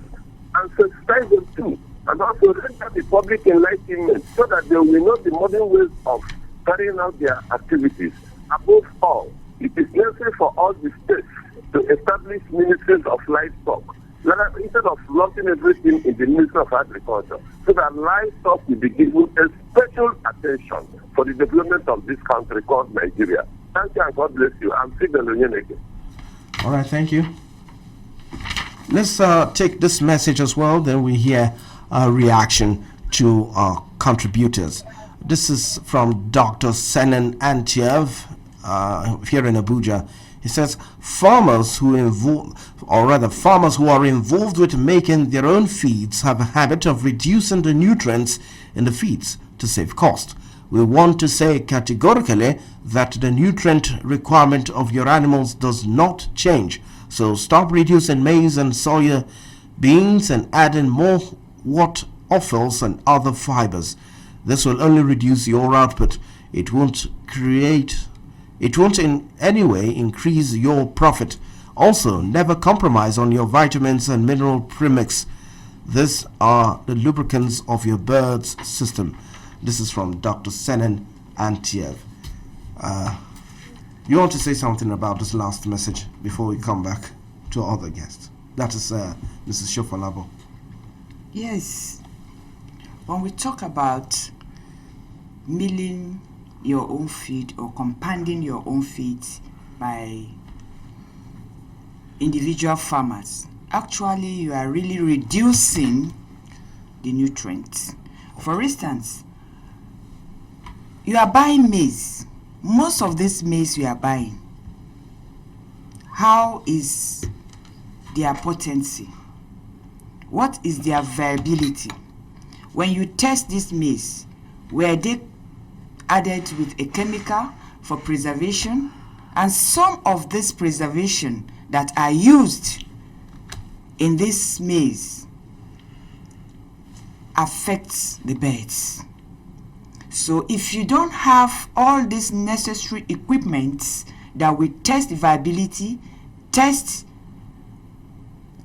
and sensitize them too, and also render the public enlightenment so that they will know the modern ways of carrying out their activities. Above all, it is necessary for all the states to establish ministries of livestock, instead of lumping everything in the Ministry of Agriculture, so that livestock will be given a special attention for the development of this country called Nigeria. Thank you and God bless you. I'm Fidel Onyeneke. All right, thank you. Let's take this message as well, then we hear a reaction to our contributors. This is from Dr. Senan Antiev here in Abuja. He says, farmers who are involved with making their own feeds have a habit of reducing the nutrients in the feeds to save cost. We want to say categorically that the nutrient requirement of your animals does not change. So stop reducing maize and soya beans and adding more offals and other fibers. This will only reduce your output. It won't in any way increase your profit. Also, never compromise on your vitamins and mineral premix. These are the lubricants of your bird's system. This is from Dr. Senan Antiev. You want to say something about this last message before we come back to our other guests? That is Mrs. Shofalabo. Yes. When we talk about milling your own feed or compounding your own feed by individual farmers, actually you are really reducing the nutrients. For instance, you are buying maize. Most of this maize you are buying, how is their potency? What is their viability? When you test this maize, were they added with a chemical for preservation? And some of this preservation that are used in this maize affects the birds. So if you don't have all these necessary equipment that will test viability, test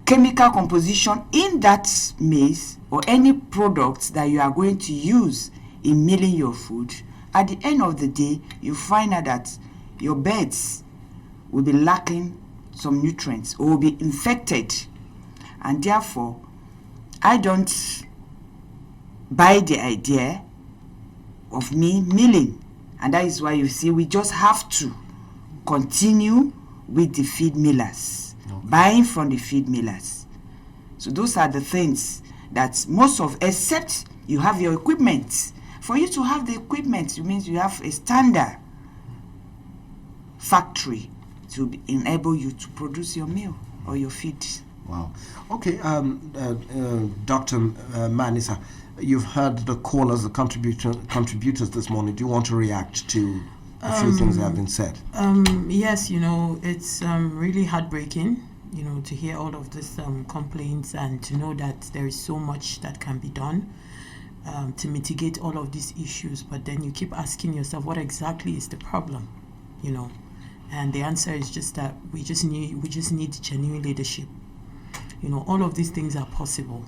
chemical composition in that maize or any products that you are going to use in milling your food, at the end of the day, you find out that your birds will be lacking some nutrients or will be infected. And therefore, I don't buy the idea of me milling. And that is why you see we just have to continue with the feed millers, buying from the feed millers. So those are the things that most of, except you have your equipment. For you to have the equipment, it means you have a standard factory to enable you to produce your meal or your feed. Wow. Okay, Dr. Manisa, you've heard the callers, the contributors this morning. Do you want to react to a few things that have been said? Yes, it's really heartbreaking, to hear all of these complaints and to know that there is so much that can be done to mitigate all of these issues. But then you keep asking yourself, what exactly is the problem? And the answer is just that we just need genuine leadership. All of these things are possible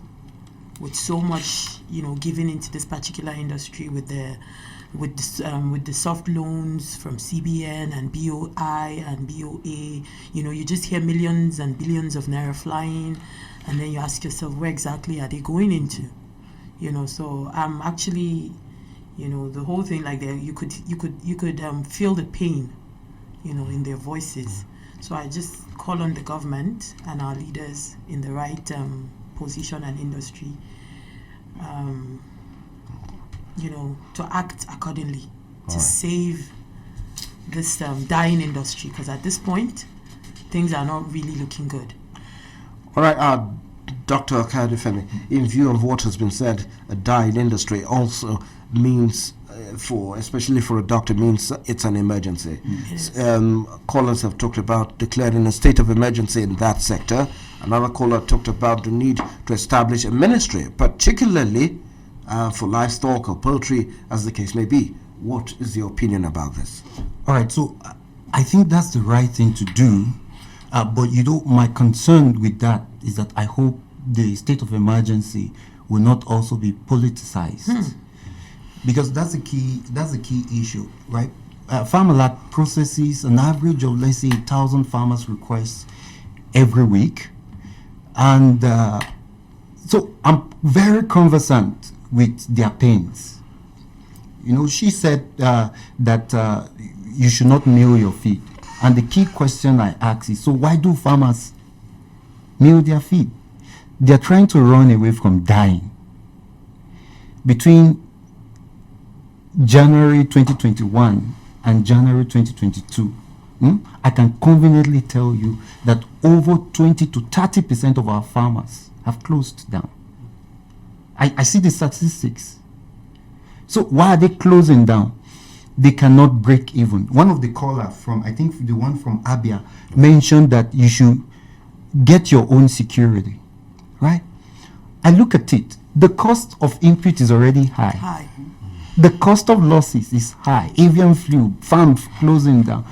with so much, given into this particular industry with the soft loans from CBN and BOI and BOA. You just hear millions and billions of naira flying, and then you ask yourself, where exactly are they going into? So I'm actually, the whole thing, like you could feel the pain, in their voices. So I just call on the government and our leaders in the right position and industry, to act accordingly to save this dying industry. Because at this point, things are not really looking good. All right, Dr. Akadefemi, in view of what has been said, a dying industry also means, especially for a doctor, means it's an emergency. Yes. Callers have talked about declaring a state of emergency in that sector. Another caller talked about the need to establish a ministry, particularly for livestock or poultry, as the case may be. What is your opinion about this? All right, so I think that's the right thing to do. But my concern with that is that I hope the state of emergency will not also be politicized, because that's the key issue, right? Farmalert processes an average of, let's say, 1,000 farmers' requests every week, and so I'm very conversant with their pains. She said that you should not mill your feed. And the key question I ask is, so why do farmers mill their feed? They're trying to run away from dying. Between January 2021 and January 2022, I can conveniently tell you that over 20 to 30% of our farmers have closed down. I see the statistics. So why are they closing down? They cannot break even. One of the callers from, I think the one from Abia, mentioned that you should get your own security, right? I look at it. The cost of input is already high. The cost of losses is high. Avian flu, farms closing down.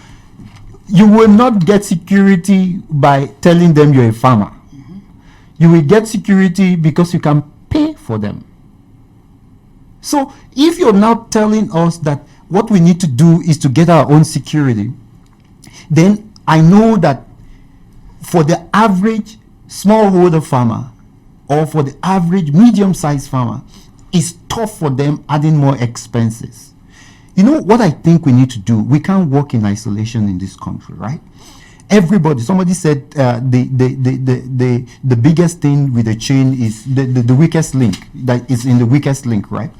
You will not get security by telling them you're a farmer. You will get security because you can pay for them. So if you're now telling us that what we need to do is to get our own security, then I know that for the average smallholder farmer or for the average medium-sized farmer, it's tough for them adding more expenses. What I think we need to do? We can't work in isolation in this country, right? Everybody, somebody said the biggest thing with the chain is the weakest link, that is in the weakest link, right?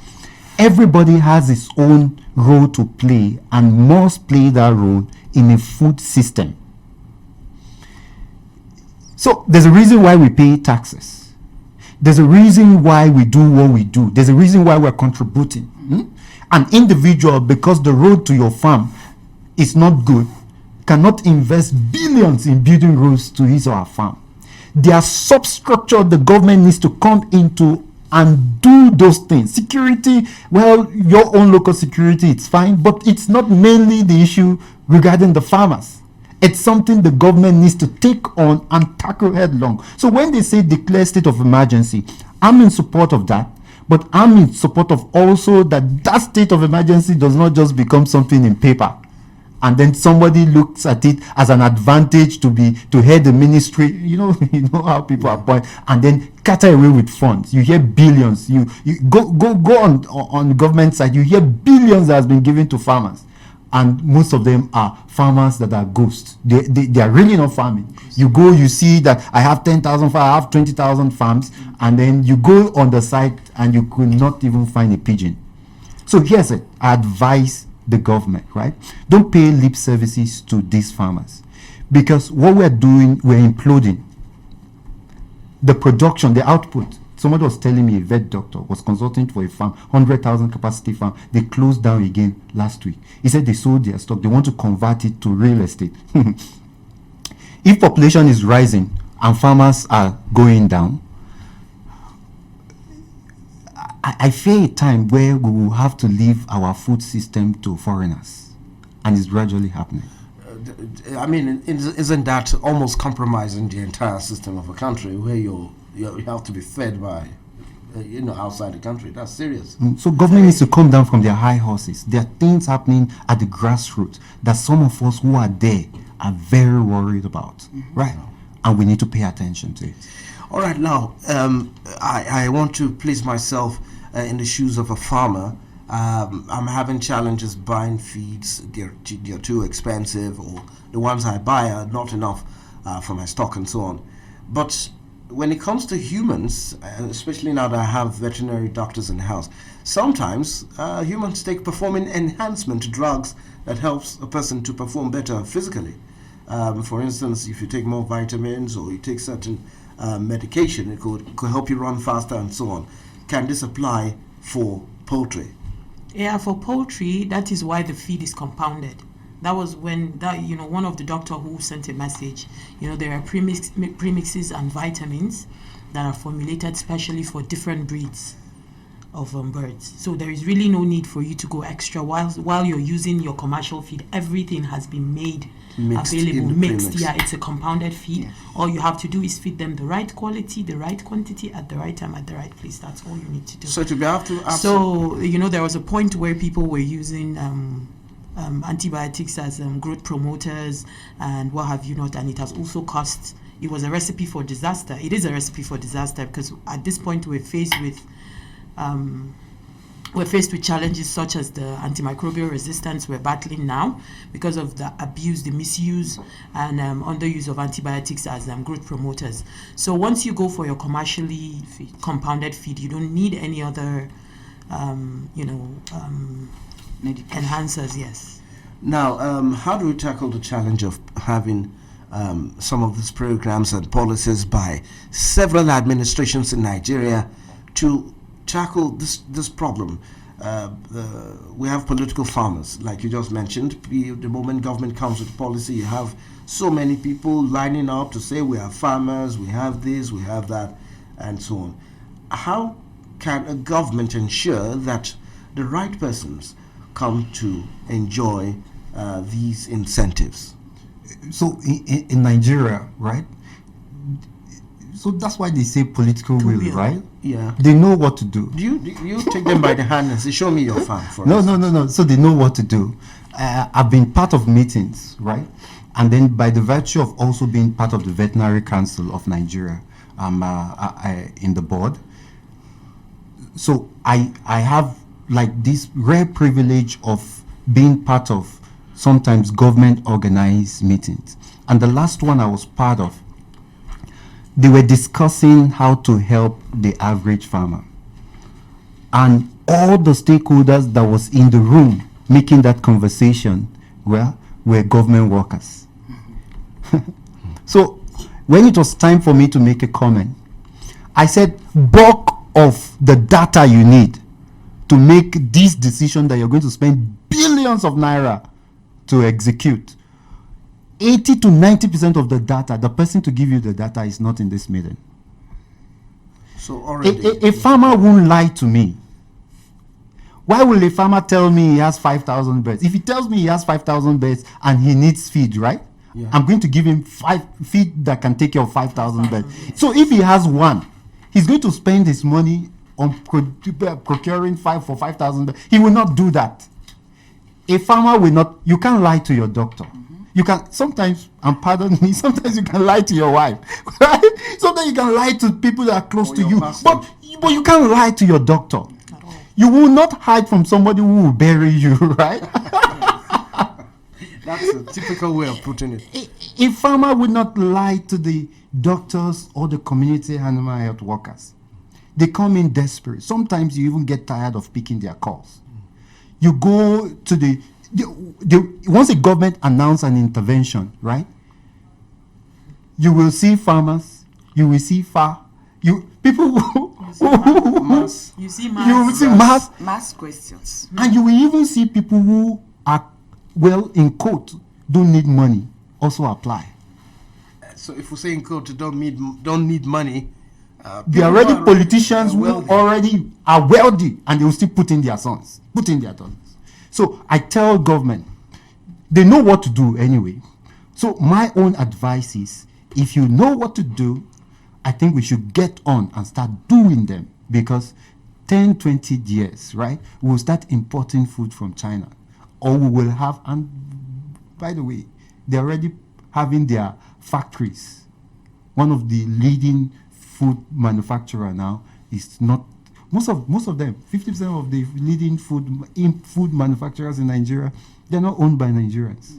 Everybody has its own role to play and must play that role in a food system. So there's a reason why we pay taxes. There's a reason why we do what we do. There's a reason why we're contributing. An individual, because the road to your farm is not good, cannot invest billions in building roads to his or her farm. There are substructure the government needs to come into and do those things. Security, well, your own local security, it's fine, but it's not mainly the issue regarding the farmers. It's something the government needs to take on and tackle headlong. So when they say declare state of emergency, I'm in support of that, but I'm in support of also that state of emergency does not just become something in paper, and then somebody looks at it as an advantage to head the ministry. You know how people appoint, and then cater away with funds. You hear billions. You go on the government side. You hear billions that has been given to farmers, and most of them are farmers that are ghosts. They are really not farming. You go, you see that I have 10,000 farms, I have 20,000 farms, and then you go on the site and you could not even find a pigeon. So here's it. I advise the government, right? Don't pay lip services to these farmers, because what we're doing, we're imploding the production, the output. Somebody was telling me, a vet doctor was consulting for a farm, 100,000 capacity farm. They closed down again last week. He said they sold their stock. They want to convert it to real estate. If population is rising and farmers are going down, I fear a time where we will have to leave our food system to foreigners, and it's gradually happening. I mean, isn't that almost compromising the entire system of a country, where you have to be fed by, outside the country? That's serious. So government needs to come down from their high horses. There are things happening at the grassroots that some of us who are there are very worried about, right? And we need to pay attention to it. All right, now, I want to place myself in the shoes of a farmer. I'm having challenges buying feeds. They're too expensive, or the ones I buy are not enough for my stock and so on. But when it comes to humans, especially now that I have veterinary doctors in the house, sometimes humans take performing enhancement drugs that helps a person to perform better physically. For instance, if you take more vitamins or you take certain medication, it could help you run faster and so on. Can this apply for poultry? Yeah, for poultry, that is why the feed is compounded. That was when one of the Doctor Who sent a message. There are premixes and vitamins that are formulated specially for different breeds of birds. So there is really no need for you to go extra while you're using your commercial feed. Everything has been made available, mixed. Yeah, it's a compounded feed. Yeah. All you have to do is feed them the right quality, the right quantity, at the right time, at the right place. That's all you need to do. So to be after so there was a point where people were using antibiotics as growth promoters and what have you not, and it has also cost. It was a recipe for disaster. It is a recipe for disaster because at this point we're faced with challenges such as the antimicrobial resistance we're battling now because of the abuse, the misuse, and underuse of antibiotics as growth promoters. So once you go for your commercially compounded feed, you don't need any other, enhancers. Yes. Now, how do we tackle the challenge of having some of these programs and policies by several administrations in Nigeria to tackle this problem? We have political farmers, like you just mentioned. The moment government comes with policy, you have so many people lining up to say we are farmers, we have this, we have that, and so on. How can a government ensure that the right persons come to enjoy these incentives? So in Nigeria, right? So that's why they say political will, right? Yeah. They know what to do. Do you take them by the hand and say, show me your farm for No. So they know what to do. I've been part of meetings, right? And then by the virtue of also being part of the Veterinary Council of Nigeria, I'm in the board. So I have like this rare privilege of being part of sometimes government organized meetings. And the last one I was part of, they were discussing how to help the average farmer. And all the stakeholders that was in the room making that conversation were government workers. So when it was time for me to make a comment, I said, bulk of the data you need to make this decision that you're going to spend billions of naira to execute, 80 to 90% of the data, the person to give you the data is not in this meeting. So already a farmer won't lie to me. Why will a farmer tell me he has 5,000 birds? If he tells me he has 5,000 birds and he needs feed, right? Yeah. I'm going to give him feed that can take care of 5,000 birds. So if he has one, he's going to spend his money on procuring 5,000 birds. He will not do that. A farmer will not. You can't lie to your doctor. You can sometimes, and pardon me, sometimes you can lie to your wife, right? Sometimes you can lie to people that are close to you, but you can't lie to your doctor. You will not hide from somebody who will bury you, right? That's a typical way of putting it. A farmer would not lie to the doctors or the community animal health workers. They come in desperate. Sometimes you even get tired of picking their calls. You go to once a government announces an intervention, right? You will see farmers, you will see people you see mass questions. And you will even see people who are, well, in quote, don't need money, also apply. So if we say in quote, don't need money, they are already politicians who already are wealthy, and they will still put in their sons, put in their dollars. So I tell government, they know what to do anyway. So my own advice is, if you know what to do, I think we should get on and start doing them, because 10, 20 years, right, we'll start importing food from China. Or we will have, and by the way, they're already having their factories. One of the leading food manufacturer now is not, most of them, 50% of the leading food manufacturers in Nigeria, they're not owned by Nigerians.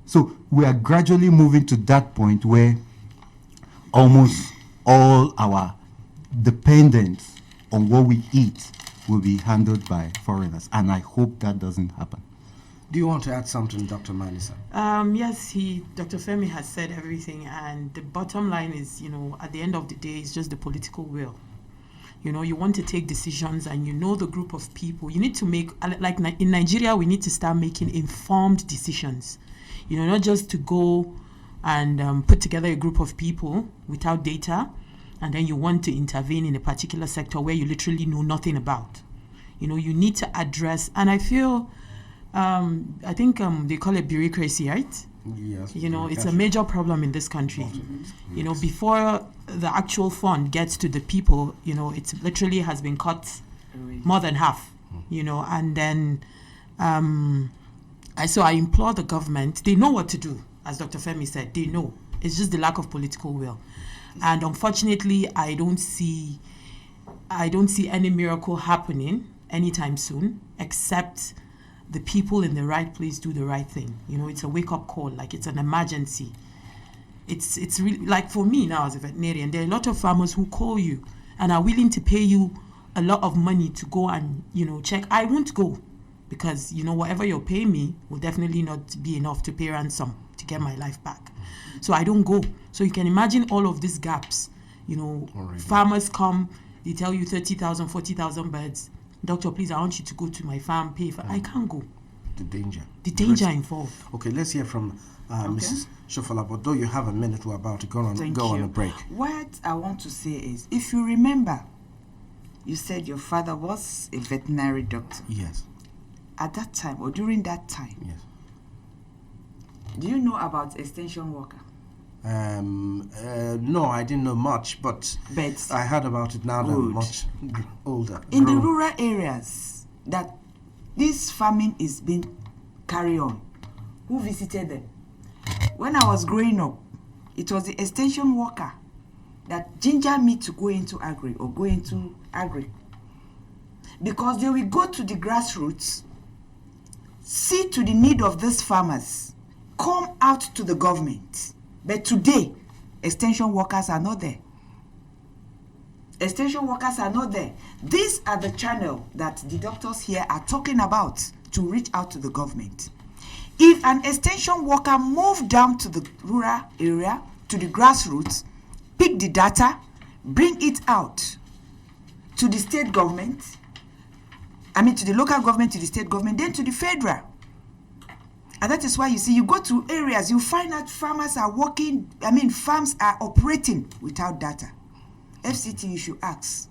So we are gradually moving to that point where almost all our dependence on what we eat will be handled by foreigners, and I hope that doesn't happen. Do you want to add something, Dr. Manisa? Yes, Dr. Femi has said everything, and the bottom line is, at the end of the day, it's just the political will. You want to take decisions, and the group of people. You need to make, like in Nigeria, we need to start making informed decisions. Not just to go and put together a group of people without data, and then you want to intervene in a particular sector where you literally know nothing about. You need to address, and I feel, I think they call it bureaucracy, right? Yes. It's a major problem in this country. Yes. Before the actual fund gets to the people, it literally has been cut more than half, and then so I implore the government, they know what to do, as Dr. Femi said, they know. It's just the lack of political will. And unfortunately, I don't see any miracle happening anytime soon, except the people in the right place do the right thing. It's a wake-up call, like it's an emergency. It's really, like for me now as a veterinarian, there are a lot of farmers who call you and are willing to pay you a lot of money to go and, check. I won't go because, whatever you're paying me will definitely not be enough to pay ransom to get my life back. So I don't go. So you can imagine all of these gaps. Farmers come, they tell you 30,000, 40,000 birds. Doctor, please, I want you to go to my farm, pay for. I can't go. The danger involved. Okay, let's hear from Mrs. Shofalabo. Though you have a minute, we're about to go on a break. What I want to say is, if you remember, you said your father was a veterinary doctor. Yes. At that time, or during that time. Yes. Do you know about extension worker? No, I didn't know much, but I heard about it now that I'm much older. In the rural areas that this farming is being carried on, who visited them? When I was growing up, it was the extension worker that gingered me to go into agri or go into agri. Because they will go to the grassroots, see to the need of these farmers, come out to the government. But today, extension workers are not there. Extension workers are not there. These are the channels that the doctors here are talking about to reach out to the government. If an extension worker move down to the rural area, to the grassroots, pick the data, bring it out to the state government, to the local government, to the state government, then to the federal. And that is why you go to areas, you find out farmers are farms are operating without data. FCT, you should ask,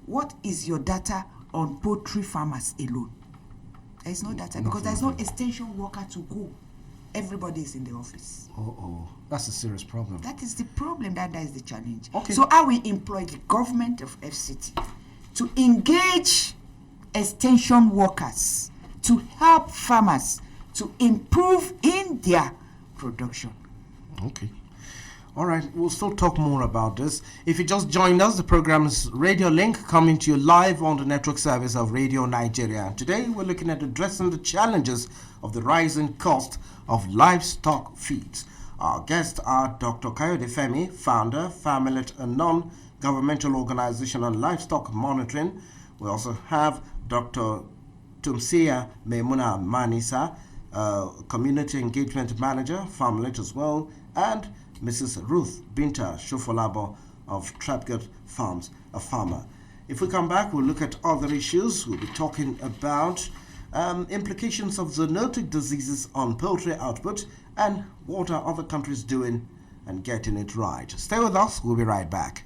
what is your data on poultry farmers alone? There is no data because there is no extension worker to go. Everybody is in the office. That's a serious problem. That is the problem, that is the challenge. Okay. So how we employ the government of FCT to engage extension workers to help farmers to improve in their production. Okay. All right, we'll still talk more about this. If you just joined us, the program is Radio Link, coming to you live on the network service of Radio Nigeria. Today, we're looking at addressing the challenges of the rising cost of livestock feeds. Our guests are Dr. Kayode Femi, founder, Farmalert, a non-governmental organization on livestock monitoring. We also have Dr. Tumsia Maimuna Manisa, Community Engagement Manager, Farmalert as well, and Mrs. Ruth Binta Shofolabo of Trapgut Farms, a farmer. If we come back, we'll look at other issues. We'll be talking about implications of zoonotic diseases on poultry output and what are other countries doing and getting it right. Stay with us. We'll be right back.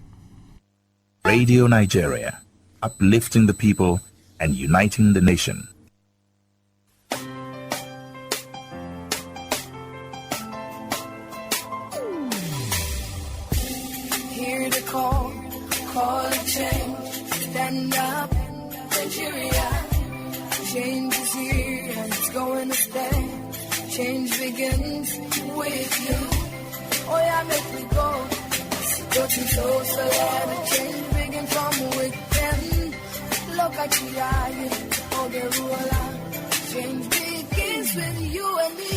Radio Nigeria, uplifting the people and uniting the nation. Hear the call it change, stand up, Nigeria. Change is here and it's going to stay. Change begins with you. Oh yeah, make me go. Don't you so let the change begin from within. Look at you, oh the ruler. Change begins with you and me.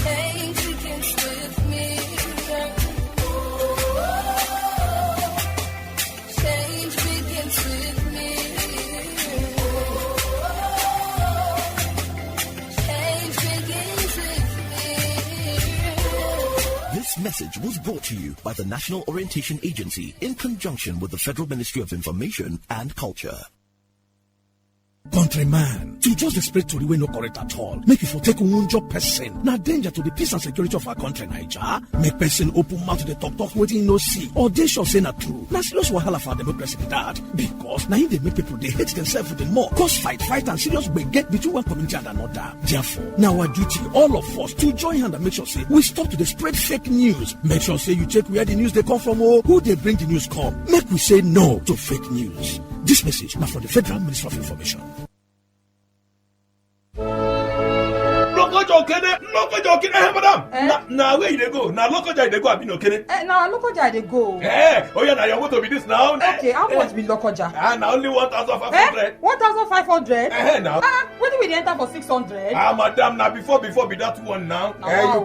Change begins with me. Change begins with me. This message was brought to you by the National Orientation Agency in conjunction with the Federal Ministry of Information and Culture. Countryman, to just spread to the way no correct at all. Make you for take one job person. Now danger to the peace and security of our country, Niger. Make person open mouth to the talk waiting no see. Or they shall say not true. Now serious wahala for democracy that. Because now they make people they hate themselves even more. Cause fight and serious we get between one community and another. Therefore, now our duty, all of us, to join hand and make sure say we stop to the spread fake news. Make sure say you check where the news they come from or who they bring the news come. Make we say no to fake news. This message now from the Federal Ministry of Information. Local joking, madam. Now where you go? Now local joy they go. I be no kidding. Now local joy they go. Oh yeah, now you want to be this now? Okay, how much be local joy? Now only 1,500. 1,500. Now. When do we enter for 600? Madam, now before be that one now.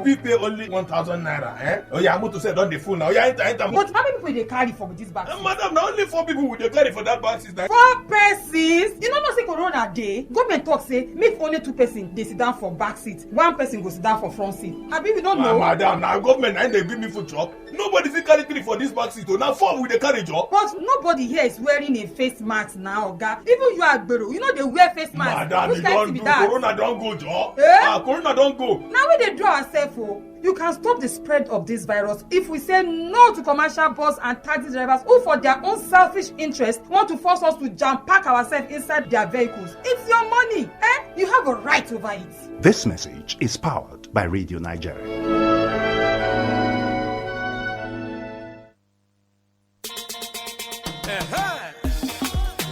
You pay only 1,000 naira. Oh yeah, I'm going to say don't the full now. Yeah, enter. But how many people they carry for this bag? Madam, now only 4 people will they carry for that bag. 4 persons. You know say Corona day. Government talk say make only 2 persons they sit down for back seat. 1 person go sit down for front seat. I mean, we don't know. Madam, now government and they give me food chop. Nobody fit carry 3 for this back seat. Now 4 with the carry job. But nobody here is wearing a face mask now, Oga. Even you Agbero, you know they wear face mask. Madam, you don't do. Corona don't go, job. Corona don't go. Now we they draw ourselves for. You can stop the spread of this virus if we say no to commercial bus and taxi drivers who for their own selfish interest want to force us to jam-pack ourselves inside their vehicles. It's your money. You have a right over it. This message is powered by Radio Nigeria.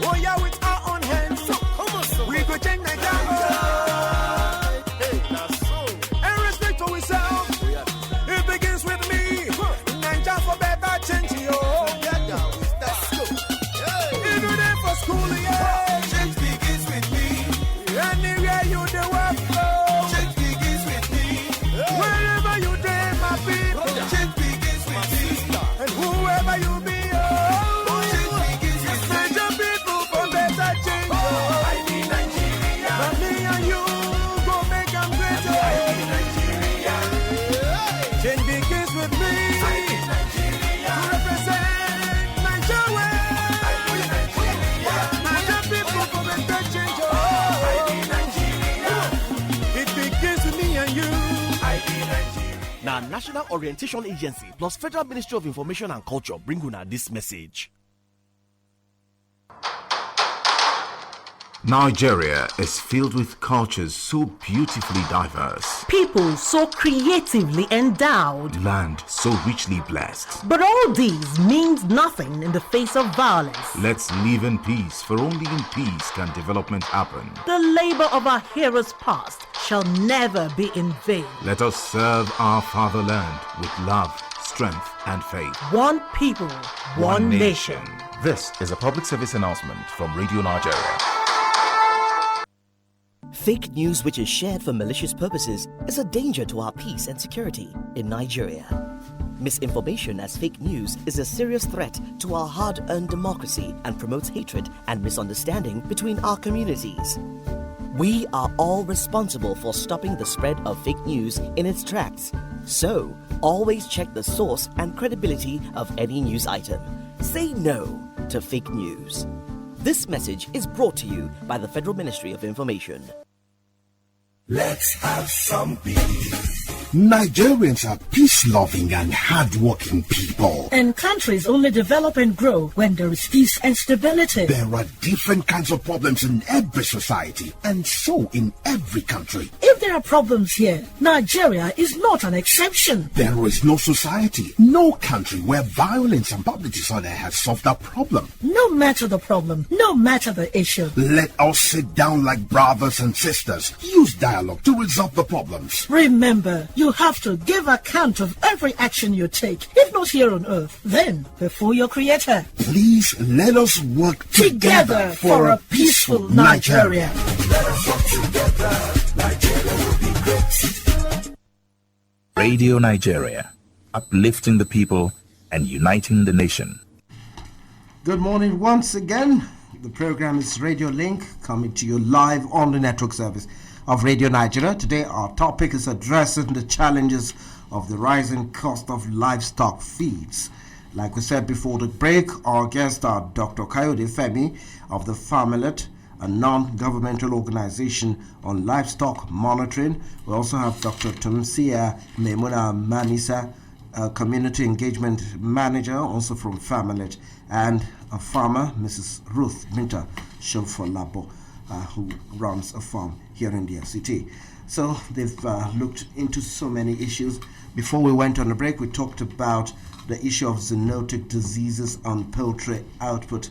Oh yeah, with our own hands. So, we go change Nigeria. Hey, that's so. And respect to ourselves. It begins with me. Nigeria for better change, yo. Let's go. Even there for school, yeah. Change begins with me. Anywhere you do work, change begins with me. Wherever you dream, my people. Change begins with me. And whoever you be, Now, National Orientation Agency plus Federal Ministry of Information and Culture bring you this message. Nigeria is filled with cultures so beautifully diverse. People so creatively endowed. Land so richly blessed. But all these means nothing in the face of violence. Let's live in peace, for only in peace can development happen. The labor of our heroes past shall never be in vain. Let us serve our fatherland with love, strength, and faith. One people, one nation. This is a public service announcement from Radio Nigeria. Fake news which is shared for malicious purposes is a danger to our peace and security in Nigeria. Misinformation as fake news is a serious threat to our hard-earned democracy and promotes hatred and misunderstanding between our communities. We are all responsible for stopping the spread of fake news in its tracks. So, always check the source and credibility of any news item. Say no to fake news. This message is brought to you by the Federal Ministry of Information. Let's have some peace. Nigerians are peace-loving and hard-working people. And countries only develop and grow when there is peace and stability. There are different kinds of problems in every society, and so in every country. If there are problems here, Nigeria is not an exception. There is no society, no country where violence and public disorder has solved that problem. No matter the problem, no matter the issue. Let us sit down like brothers and sisters. Use dialogue to resolve the problems. Remember, you have to give account of every action you take, if not here on earth, then before your creator. Please let us work together for a peaceful Nigeria. Let us work together. Nigeria will be great. Radio Nigeria, uplifting the people and uniting the nation. Good morning once again. The program is Radio Link, coming to you live on the network service of Radio Nigeria. Today our topic is addressing the challenges of the rising cost of livestock feeds. Like we said before the break, our guests are Dr. Kayode Femi of the Farmalert, a non-governmental organization on livestock monitoring. We also have Dr. Tumsia Memuna Manisa, a community engagement manager, also from Farmalert, and a farmer, Mrs. Ruth Minta Shofolapo, who runs a farm here in the FCT. So they've looked into so many issues. Before we went on a break, we talked about the issue of zoonotic diseases on poultry output.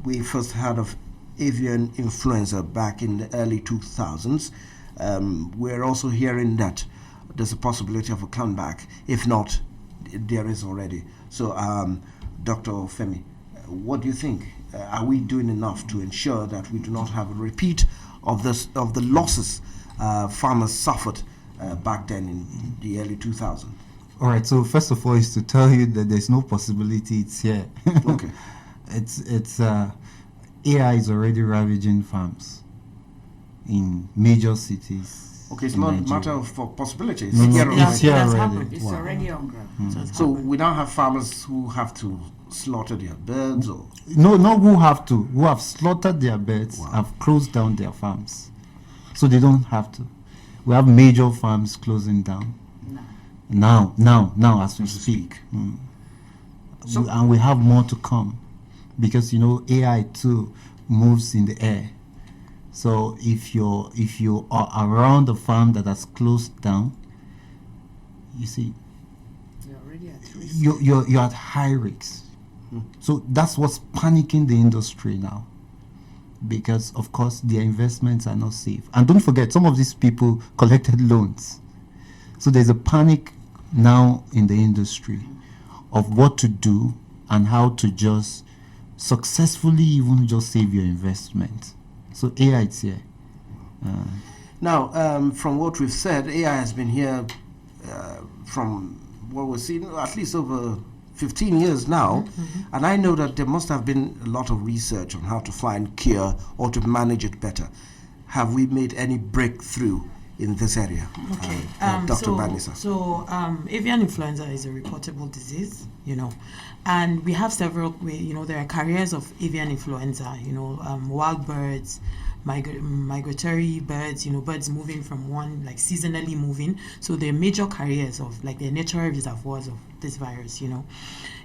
We first heard of avian influenza back in the early 2000s. We're also hearing that there's a possibility of a comeback. If not, there is already. So, Dr. Femi, what do you think? Are we doing enough to ensure that we do not have a repeat of the losses farmers suffered back then in the early 2000s? All right. So first of all, is to tell you that there's no possibility it's here. Okay. It's AI is already ravaging farms in major cities. Okay, it's not a matter of possibility. It's No, here no, already. it's here already. It's already on ground. So we now have farmers who have to slaughter their birds, or No, who have slaughtered their birds, have closed down their farms. So they don't have to. We have major farms closing down. Now as we speak. And we have more to come, because AI too moves in the air. So if you are around a farm that has closed down, you see, You're already at risk. you're at high risk. So that's what's panicking the industry now, because of course their investments are not safe. And don't forget, some of these people collected loans. So there's a panic now in the industry of what to do and how to just successfully even just save your investment. So AI is here. Now, from what we've said, AI has been here from what we've seen at least over 15 years now, and I know that there must have been a lot of research on how to find cure or to manage it better. Have we made any breakthrough in this area? Okay, Dr. Manisa. So avian influenza is a reportable disease, and we have several. There are carriers of avian influenza. Wild birds, migratory birds. Birds moving from one, like seasonally moving. So they're major carriers of, like, they're natural reservoirs of this virus.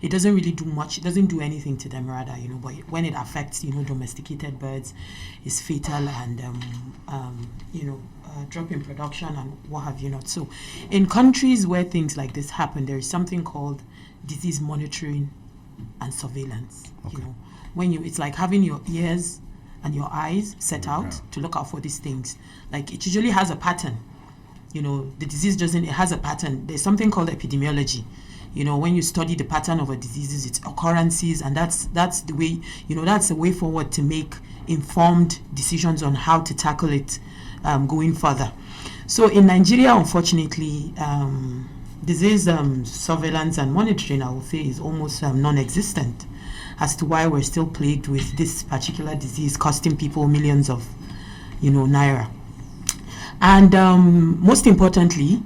It doesn't really do much. It doesn't do anything to them, rather. But when it affects, domesticated birds, it's fatal, and drop in production and what have you not. So in countries where things like this happen, there is something called disease monitoring and surveillance. Okay. It's like having your ears and your eyes set out to look out for these things. Like, it usually has a pattern. The disease it has a pattern. There's something called epidemiology. When you study the pattern of a disease, its occurrences, and that's the way, that's the way forward to make informed decisions on how to tackle it going further. So in Nigeria, unfortunately, disease surveillance and monitoring, I would say, is almost non-existent, as to why we're still plagued with this particular disease, costing people millions of naira. And most importantly,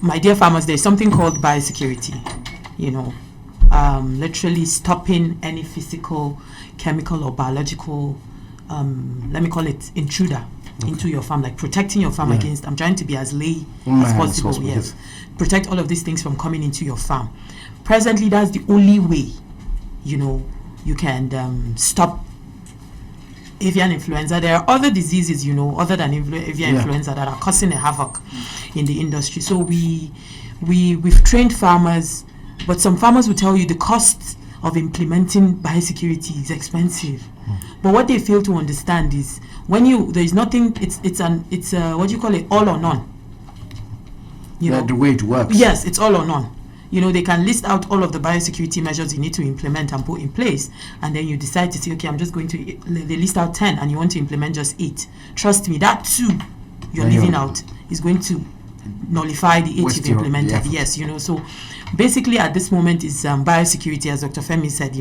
my dear farmers, there's something called biosecurity, literally stopping any physical, chemical, or biological, let me call it, intruder into your farm, like protecting your farm against, I'm trying to be as lay as possible, yes. Protect all of these things from coming into your farm. Presently, that's the only way, you can stop avian influenza. There are other diseases, other than avian influenza, that are causing a havoc in the industry. So we've trained farmers, but some farmers will tell you the cost of implementing biosecurity is expensive. But what they fail to understand is, when there is nothing, it's what do you call it, all or none. The way it works. Yes, it's all or none. They can list out all of the biosecurity measures you need to implement and put in place, and then you decide to say, okay, I'm just going to, they list out 10 and you want to implement just 8. Trust me, that 2 you're leaving out is going to nullify the 8 you've implemented. Yes, so basically at this moment is biosecurity, as Dr. Femi said,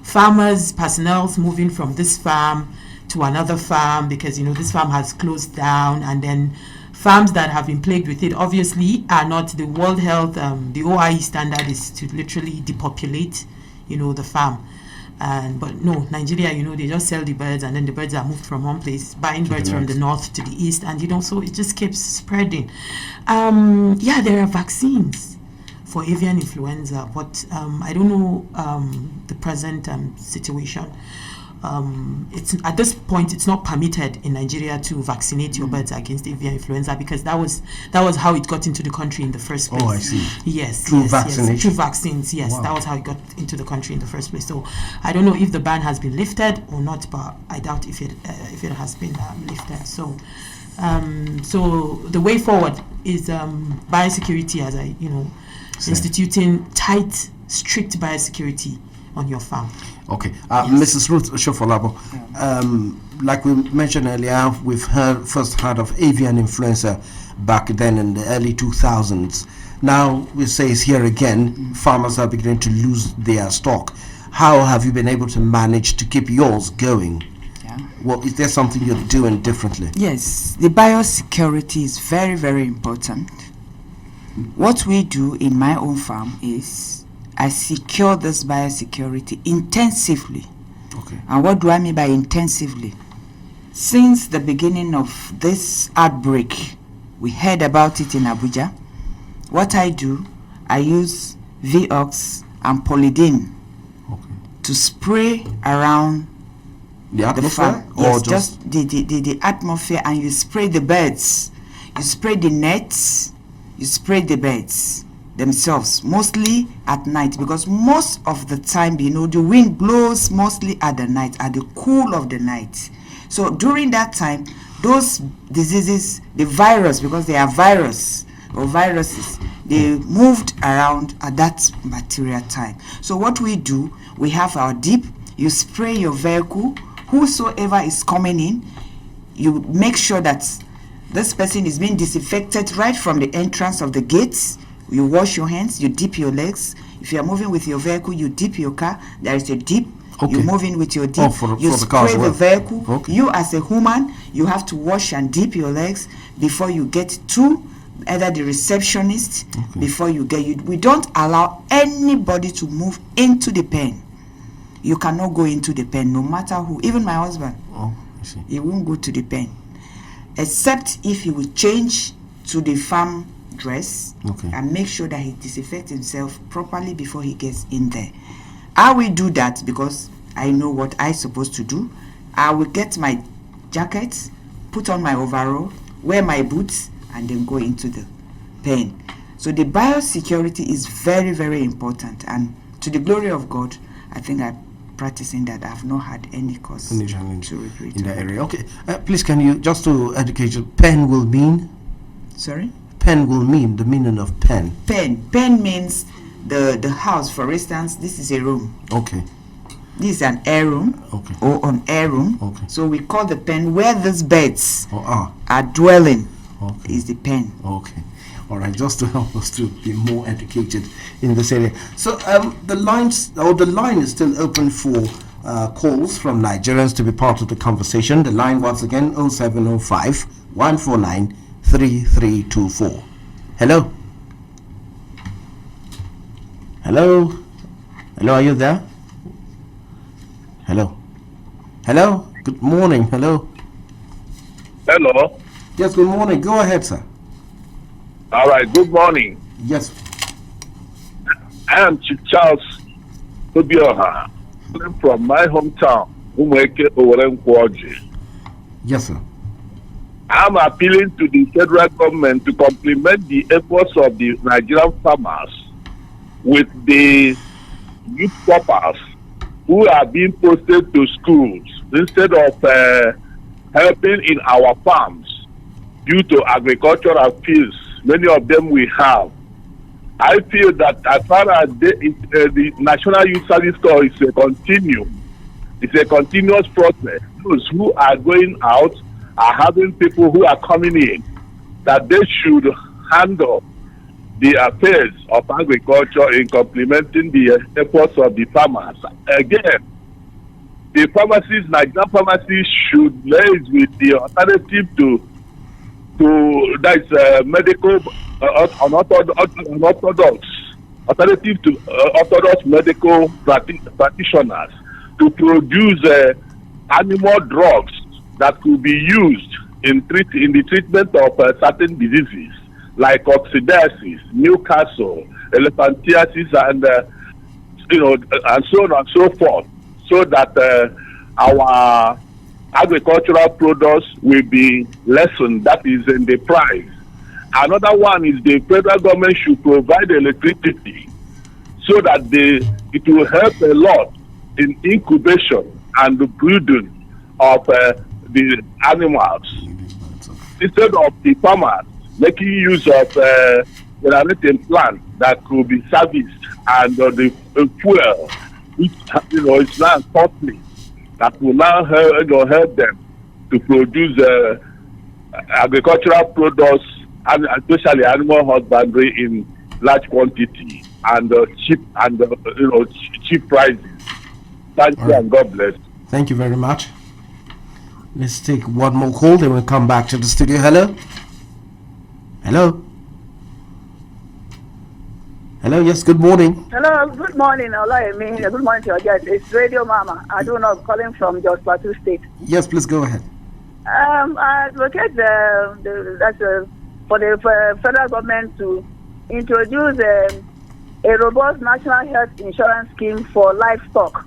farmers, personnel moving from this farm to another farm because, this farm has closed down, and then farms that have been plagued with it obviously are not the World Health, the OIE standard is to literally depopulate, the farm. But no, Nigeria, they just sell the birds and then the birds are moved from one place, buying birds from the north to the east, and so it just keeps spreading. There are vaccines for avian influenza, but I don't know the present situation. It's at this point it's not permitted in Nigeria to vaccinate your birds against avian influenza, because that was how it got into the country in the first place. Oh, I see. Yes, through vaccines. Yes, wow. That was how it got into the country in the first place. So I don't know if the ban has been lifted or not, but I doubt if it has been lifted. So the way forward is biosecurity, as instituting tight, strict biosecurity on your farm. Okay, Mrs. Ruth Shofolabo, like we mentioned earlier, we've first heard of avian influenza back then in the early 2000s. Now we say it's here again. Farmers are beginning to lose their stock. How have you been able to manage to keep yours going? Well, is there something you're doing differently? Yes, the biosecurity is very, very important. What we do in my own farm is I secure this biosecurity intensively. Okay. And what do I mean by intensively? Since the beginning of this outbreak, we heard about it in Abuja. What I do, I use Vioxx and Polydine to spray around the atmosphere? farm. Yes, just the atmosphere, and you spray the birds. You spray the nets, you spray the birds themselves, mostly at night, because most of the time, the wind blows mostly at the night, at the cool of the night. So during that time, those diseases, the virus, because they are virus or viruses, they moved around at that material time. So what we do, we have our dip, you spray your vehicle, whosoever is coming in, you make sure that this person is being disinfected right from the entrance of the gates. You wash your hands, you dip your legs. If you are moving with your vehicle, you dip your car. There is a dip. Okay. You move in with your dip. You spray the vehicle. Okay. You as a human, you have to wash and dip your legs before you get to either the receptionist. Okay. Before you get we don't allow anybody to move into the pen. You cannot go into the pen, no matter who. Even my husband. Oh, I see. He won't go to the pen, except if he will change to the farm dress. Okay. And make sure that he disinfects himself properly before he gets in there. I will do that because I know what I'm supposed to do. I will get my jacket, put on my overall, wear my boots, and then go into the pen. So the biosecurity is very, very important, and to the glory of God, I think I'm practicing that. I've not had any cause any challenge to regret in that area. Okay, please can you, just to educate you, pen will mean? Sorry? Pen will mean, the meaning of pen. Pen means the house. For instance, this is a room. Okay. This is an air room. Okay. Or an air room. Okay. So we call the pen where these birds are dwelling. Okay. Is the pen. Okay. All right, just to help us to be more educated in this area. So the line is still open for calls from Nigerians to be part of the conversation. The line once again 0705 149 3324. Hello. Hello. Hello, are you there? Hello. Hello. Good morning. Hello. Hello. Yes, good morning. Go ahead, sir. All right, good morning. Yes. I am Chief Charles Obioha from my hometown, Umweke Owerenkwoji. Yes, sir. I'm appealing to the federal government to complement the efforts of the Nigerian farmers with the youth corpers who are being posted to schools instead of helping in our farms due to agricultural fields. Many of them we have. I feel that as far as the National Youth Service Corps is a continuum, it's a continuous process. Those who are going out are having people who are coming in, that they should handle the affairs of agriculture in complementing the efforts of the farmers. Again, the pharmacies, Nigerian pharmacies, should liaise with the alternative to medical unorthodox alternative to orthodox medical practitioners to produce animal drugs that could be used in the treatment of certain diseases like coccidiosis, Newcastle, elephantiasis, and and so on and so forth, so that our agricultural products will be lessened. That is in the price. Another one is the federal government should provide electricity so that it will help a lot in incubation and the breeding of the animals, instead of the farmers making use of generating plants that could be serviced and the fuel, which is now costly, that will now help them to produce agricultural products, and especially animal husbandry in large quantity and cheap prices. Thank you and God bless. Thank you very much. Let's take one more call, then we'll come back to the studio. Hello? Hello? Hello, yes, good morning. Hello, good morning. Good morning to your guest. It's Radio Mama. I don't know, calling from Jos Plateau State. Yes, please go ahead. I advocate for the federal government to introduce a robust national health insurance scheme for livestock.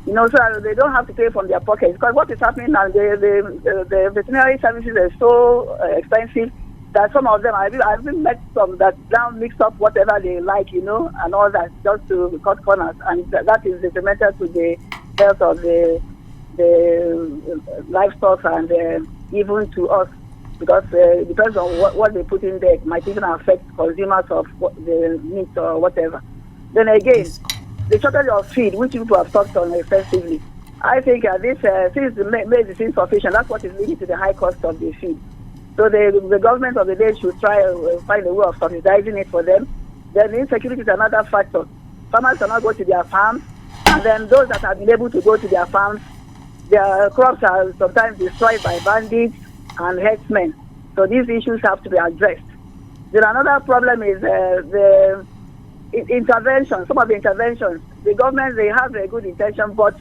So that they don't have to pay from their pockets. Because what is happening now, the veterinary services are so expensive that some of them, I've even met some that now mix up whatever they like, and all that, just to cut corners. And that is detrimental to the health of the livestock and even to us. Because it depends on what they put in there. It might even affect consumers of the meat or whatever. Then again, the shortage of feed, which people have talked on extensively. I think this, since the maize is insufficient, that's what is leading to the high cost of the feed. So the government of the day should try to find a way of subsidizing it for them. Then insecurity is another factor. Farmers cannot go to their farms, and then those that have been able to go to their farms, their crops are sometimes destroyed by bandits and herdsmen. So these issues have to be addressed. Then another problem is the intervention. Some of the interventions, the government, they have a good intention, but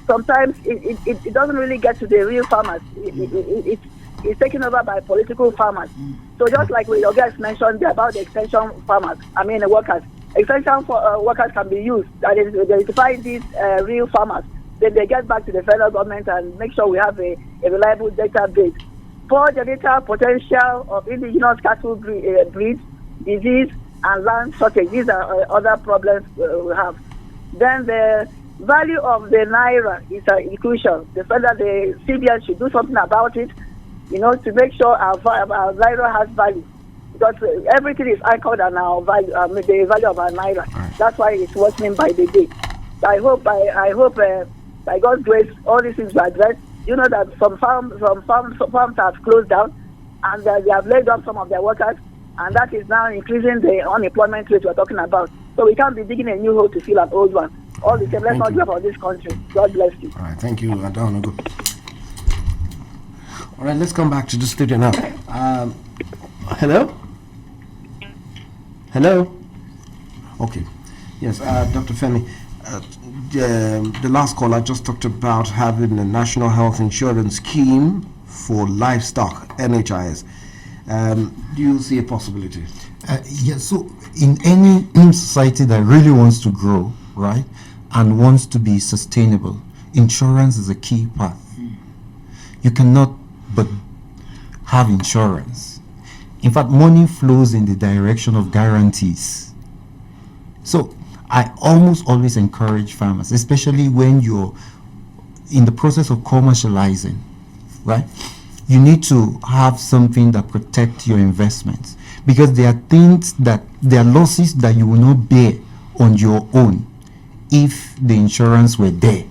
sometimes it doesn't really get to the real farmers. It's taken over by political farmers. So just like your guys mentioned about the extension farmers, the workers. Extension workers can be used. That is, they identify these real farmers. Then they get back to the federal government and make sure we have a reliable database. Poor genital potential of indigenous cattle breeds, disease, and land shortage. These are other problems we have. Then the value of the naira is crucial. The CBN should do something about it, to make sure our naira has value. Because everything is anchored on our value, the value of our naira. That's why it's worsening by the day. I hope by God's grace, all these things are addressed. That some farms have closed down, and they have laid off some of their workers, and that is now increasing the unemployment rate we're talking about. So we can't be digging a new hole to fill an old one. All the same, let's not give up on this country. God bless you. All right, thank you. I don't want to go. All right, let's come back to the studio now. Hello? Hello? Okay. Yes, Dr. Femi. The last call I just talked about having a national health insurance scheme for livestock, NHIS. Do you see a possibility? Yes, so in any society that really wants to grow, right, and wants to be sustainable, insurance is a key part. You cannot but have insurance. In fact, money flows in the direction of guarantees. So I almost always encourage farmers, especially when you're in the process of commercializing, right? You need to have something that protects your investments, because there are losses that you will not bear on your own if the insurance were there.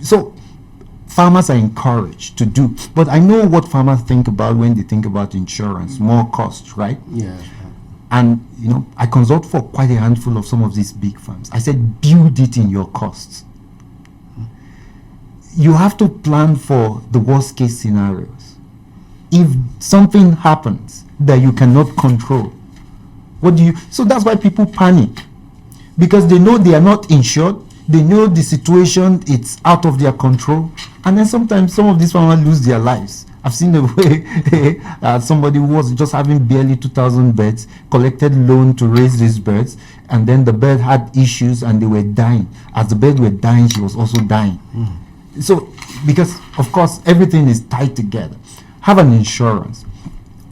So farmers are encouraged to do, but I know what farmers think about when they think about insurance, more cost, right? Yeah. And I consult for quite a handful of some of these big farms. I said, build it in your costs. You have to plan for the worst case scenarios. if something happens that you cannot control, what do you? So that's why people panic, because they know they are not insured. They know the situation, it's out of their control, and then sometimes some of these farmers lose their lives. I've seen the way somebody who was just having barely 2,000 birds, collected loan to raise these birds, and then the bird had issues and they were dying. As the birds were dying, she was also dying. So, because of course everything is tied together. Have an insurance.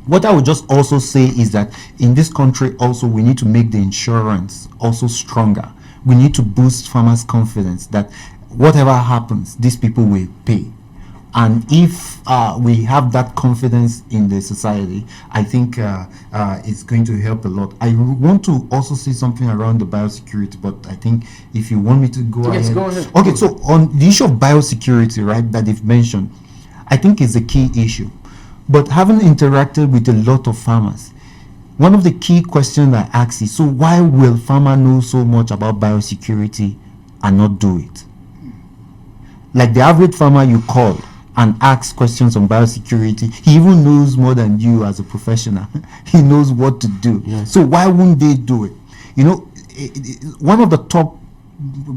What I would just also say is that in this country also we need to make the insurance also stronger. We need to boost farmers' confidence that whatever happens, these people will pay. And if we have that confidence in the society, I think it's going to help a lot. I want to also say something around the biosecurity, but I think if you want me to go ahead. Yes, go ahead. Okay, so on the issue of biosecurity, right, that they've mentioned, I think is a key issue. But having interacted with a lot of farmers, one of the key questions I ask is, so why will farmer know so much about biosecurity and not do it? Like the average farmer you call and ask questions on biosecurity, he even knows more than you as a professional. He knows what to do. Yes. So why wouldn't they do it? You know, one of the top,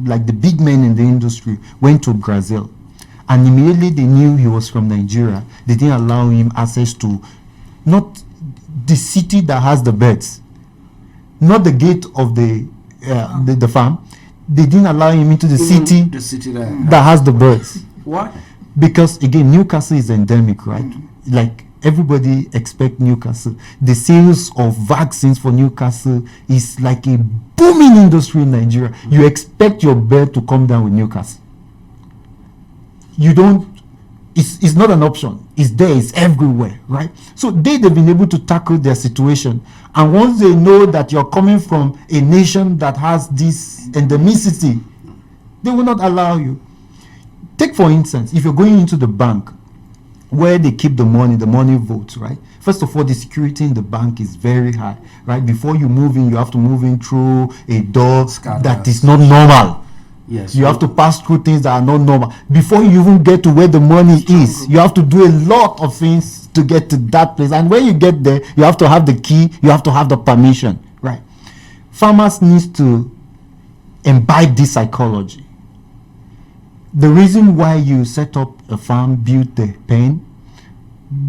like the big men in the industry, went to Brazil, and immediately they knew he was from Nigeria. They didn't allow him access to not the city that has the birds, not the gate of the farm. They didn't allow him into the city that has the birds. Why? Because again, Newcastle is endemic, right? Like everybody expect Newcastle. The sales of vaccines for Newcastle is like a booming industry in Nigeria. You expect your bird to come down with Newcastle. You don't. It's not an option. It's there. It's everywhere, right? So they've been able to tackle their situation, and once they know that you're coming from a nation that has this endemicity, they will not allow you. Take for instance, if you're going into the bank where they keep the money vaults, right? First of all, the security in the bank is very high, right? Before you move in, you have to move in through a door that is not normal. Yes, you have to pass through things that are not normal. Before you even get to where the money is, you have to do a lot of things to get to that place. And when you get there, you have to have the key, you have to have the permission, right? Farmers need to imbibe this psychology. The reason why you set up a farm, build the pen,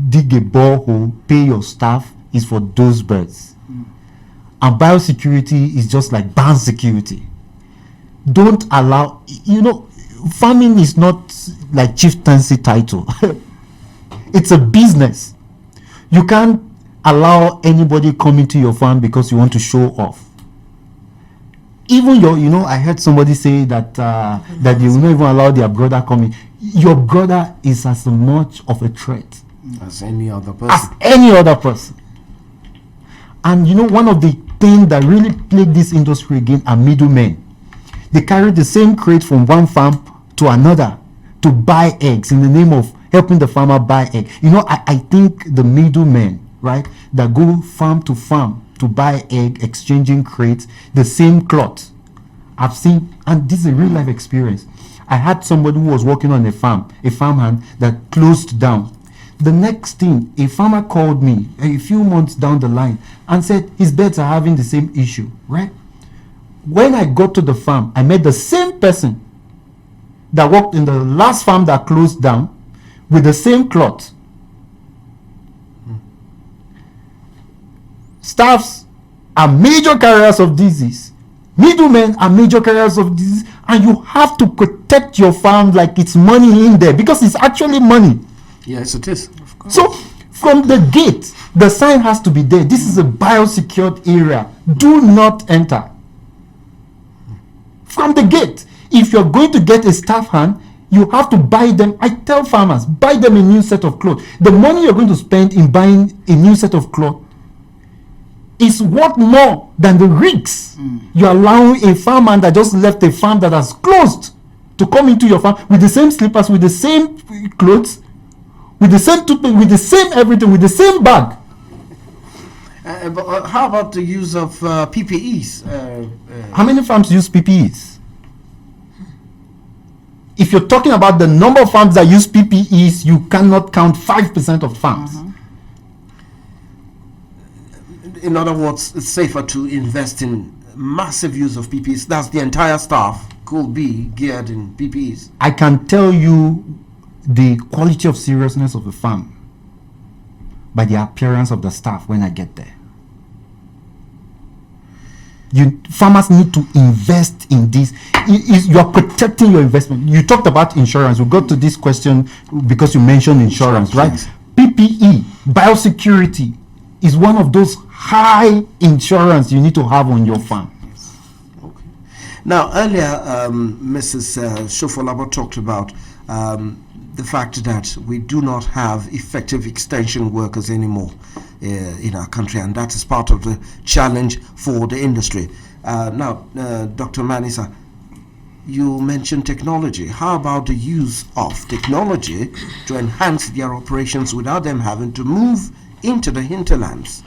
dig a borehole, pay your staff is for those birds. And biosecurity is just like barn security. Don't allow, farming is not like chieftaincy title. It's a business. You can't allow anybody come into your farm because you want to show off. Even I heard somebody say that that they will not even allow their brother coming. Your brother is as much of a threat as any other person. And one of the things that really plague this industry again are middlemen. They carry the same crate from one farm to another to buy eggs in the name of helping the farmer buy eggs. I think the middlemen, right, that go farm to farm to buy egg, exchanging crates, the same cloth. I've seen, and this is a real life experience. I had somebody who was working on a farmhand that closed down. The next thing, a farmer called me a few months down the line and said his birds are having the same issue, right? When I got to the farm, I met the same person that worked in the last farm that closed down with the same cloth. Staffs are major carriers of disease. Middlemen are major carriers of disease, and you have to protect your farm like it's money in there, because it's actually money. Yes, it is. So from the gate, the sign has to be there. This is a biosecured area. Do not enter. From the gate, if you're going to get a staff hand, you have to buy them. I tell farmers, buy them a new set of clothes. The money you're going to spend in buying a new set of clothes is worth more than the risks you're allowing a farmer that just left a farm that has closed to come into your farm with the same slippers, with the same clothes, with the same toothpaste, with the same everything, with the same bag. But how about the use of PPEs? How many farms use PPEs? If you're talking about the number of farms that use PPEs, you cannot count 5% of farms. in other words, it's safer to invest in massive use of PPEs. That's the entire staff could be geared in PPEs. I can tell you the quality of seriousness of a farm by the appearance of the staff when I get there. Farmers need to invest in this. You are protecting your investment. You talked about insurance. We got to this question because you mentioned insurance, right? Yes. PPE, biosecurity, is one of those high insurance you need to have on your farm. Okay. Now, earlier, Mrs. Shofolabo talked about the fact that we do not have effective extension workers anymore in our country, and that is part of the challenge for the industry. Now, Dr. Manisa, you mentioned technology. How about the use of technology to enhance their operations without them having to move into the hinterlands?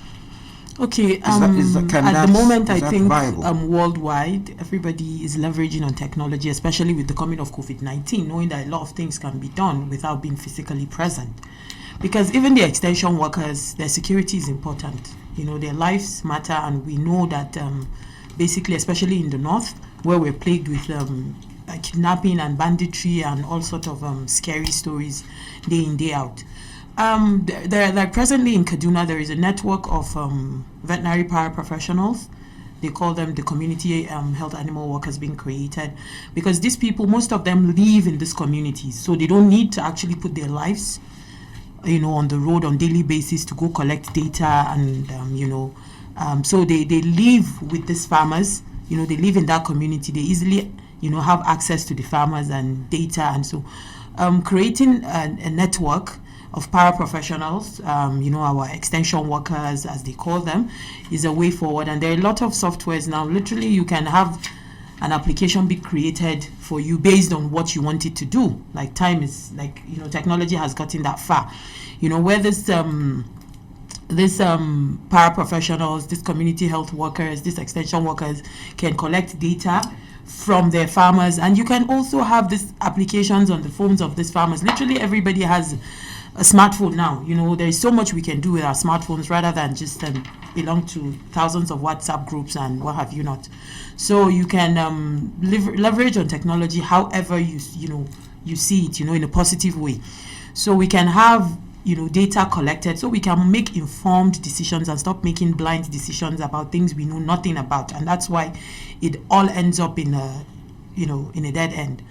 Okay, at the moment, I think worldwide, everybody is leveraging on technology, especially with the coming of COVID-19, knowing that a lot of things can be done without being physically present. Because even the extension workers, their security is important. You know, their lives matter, and we know that basically, especially in the north, where we're plagued with kidnapping and banditry and all sorts of scary stories day in, day out. Like presently in Kaduna, there is a network of veterinary paraprofessionals. They call them the community health animal workers being created, because these people, most of them live in these communities, so they don't need to actually put their lives, on the road on daily basis to go collect data and so they live with these farmers. They live in that community. They easily have access to the farmers and data, and so creating a network of paraprofessionals, our extension workers, as they call them, is a way forward. And there are a lot of softwares now. Literally, you can have an application be created for you based on what you want it to do. Like technology has gotten that far. Where this paraprofessionals, these community health workers, these extension workers can collect data from their farmers, and you can also have these applications on the phones of these farmers. Literally, everybody has a smartphone now. There is so much we can do with our smartphones rather than just belong to thousands of WhatsApp groups and what have you not. So you can leverage on technology however you see it, in a positive way. So we can have data collected, so we can make informed decisions and stop making blind decisions about things we know nothing about, and that's why it all ends up in a dead end.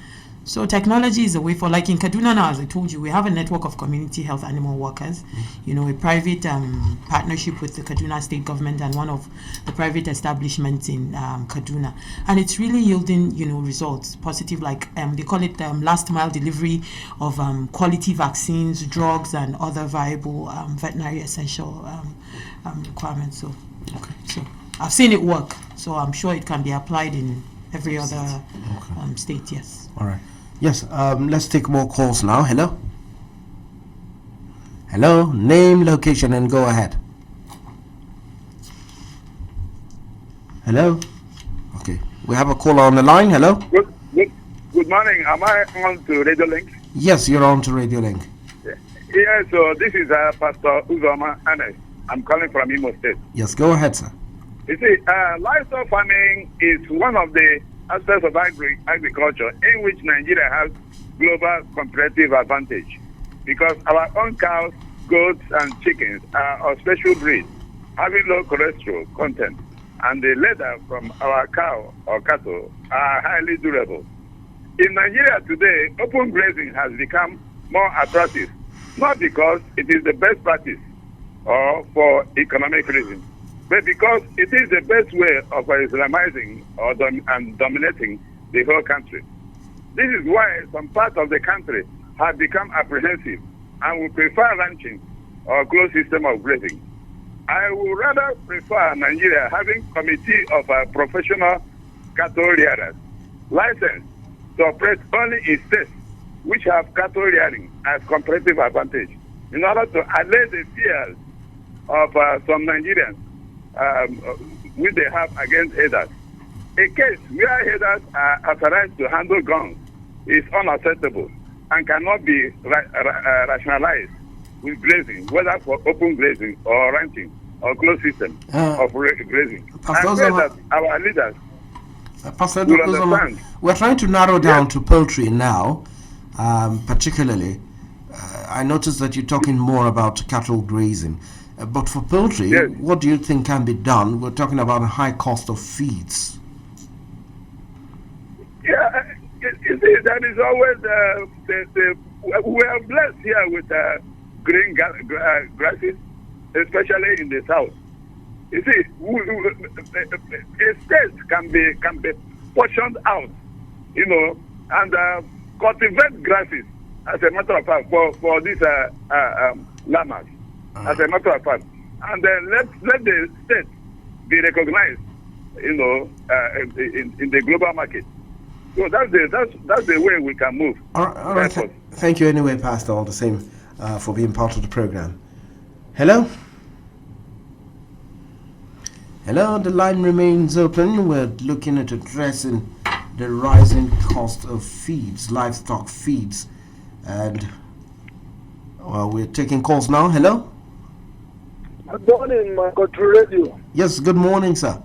So technology is a way for, like in Kaduna now, as I told you, we have a network of community health animal workers, a private partnership with the Kaduna state government and one of the private establishments in Kaduna. And it's really yielding, results, positive, like they call it last mile delivery of quality vaccines, drugs, and other viable veterinary essential requirements. So I've seen it work, so I'm sure it can be applied in every other state, yes. All right. Yes, let's take more calls now. Hello? Hello? Name, location, and go ahead. Hello? Okay. We have a caller on the line. Hello? Good morning. Am I on to Radio Link? Yes, you're on to Radio Link. Yeah, so this is Pastor Uzoma Ane. I'm calling from Imo State. Yes, go ahead, sir. You see, livestock farming is one of the aspects of agriculture in which Nigeria has global competitive advantage, because our own cows, goats, and chickens are of special breed, having low cholesterol content, and the leather from our cow or cattle are highly durable. In Nigeria today, open grazing has become more attractive, not because it is the best practice or for economic reasons, but because it is the best way of Islamizing and dominating the whole country. This is why some parts of the country have become apprehensive and will prefer ranching or closed system of grazing. I would rather prefer Nigeria having a committee of professional cattle rearers licensed to operate only in states which have cattle rearing as competitive advantage, in order to allay the fears of some Nigerians which they have against herders. A case where herders are authorized to handle guns is unacceptable and cannot be rationalized with grazing, whether for open grazing or ranching. or closed system of grazing. Pastor I pray that our leaders Pastor will understand. we're trying to narrow down to poultry now, particularly. I noticed that you're talking more about cattle grazing. But for poultry, what do you think can be done? We're talking about a high cost of feeds. Yeah, you see, that is always we are blessed here with green grasses, especially in the south. You see, estates can be portioned out, you know, and cultivate grasses. As a matter of fact, for these llamas, as a matter of fact, and then let the state be recognized, you know, in the global market. So that's the way we can move. All right. Thank you anyway, Pastor, all the same, for being part of the program. Hello? Hello, the line remains open. We're looking at addressing the rising cost of feeds, livestock feeds. And, well, we're taking calls now. Hello? Good morning, my country radio. Yes, good morning, sir.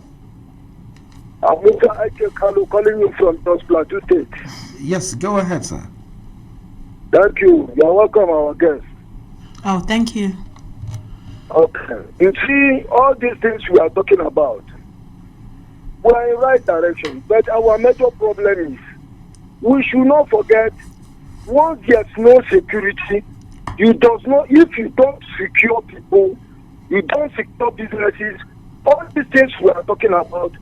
I'm Mr. Ike Kalu calling you from Jos Plateau State. Yes, go ahead, sir. Thank you. You're welcome, our guest. Oh, thank you. Okay. You see, all these things we are talking about, we're in the right direction. But our major problem is we should not forget, once there's no security, if you don't secure people, you don't secure businesses, all these things we are talking about,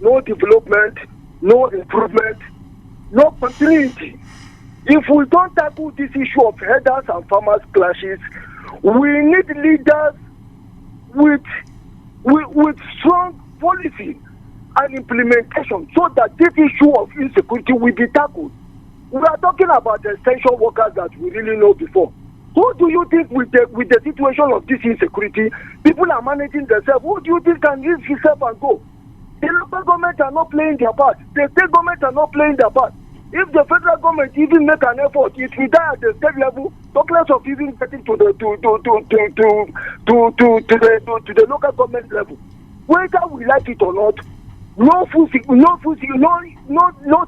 no development, no improvement, no continuity. If we don't tackle this issue of herders and farmers clashes, we need leaders with strong policy and implementation so that this issue of insecurity will be tackled. We are talking about essential workers that we really know before. Who do you think with the situation of this insecurity, people are managing themselves? Who do you think can leave himself and go? The local government are not playing their part. The state government are not playing their part. If the federal government even make an effort, it will die at the state level, talk less of even getting to the local government level. Whether we like it or not, no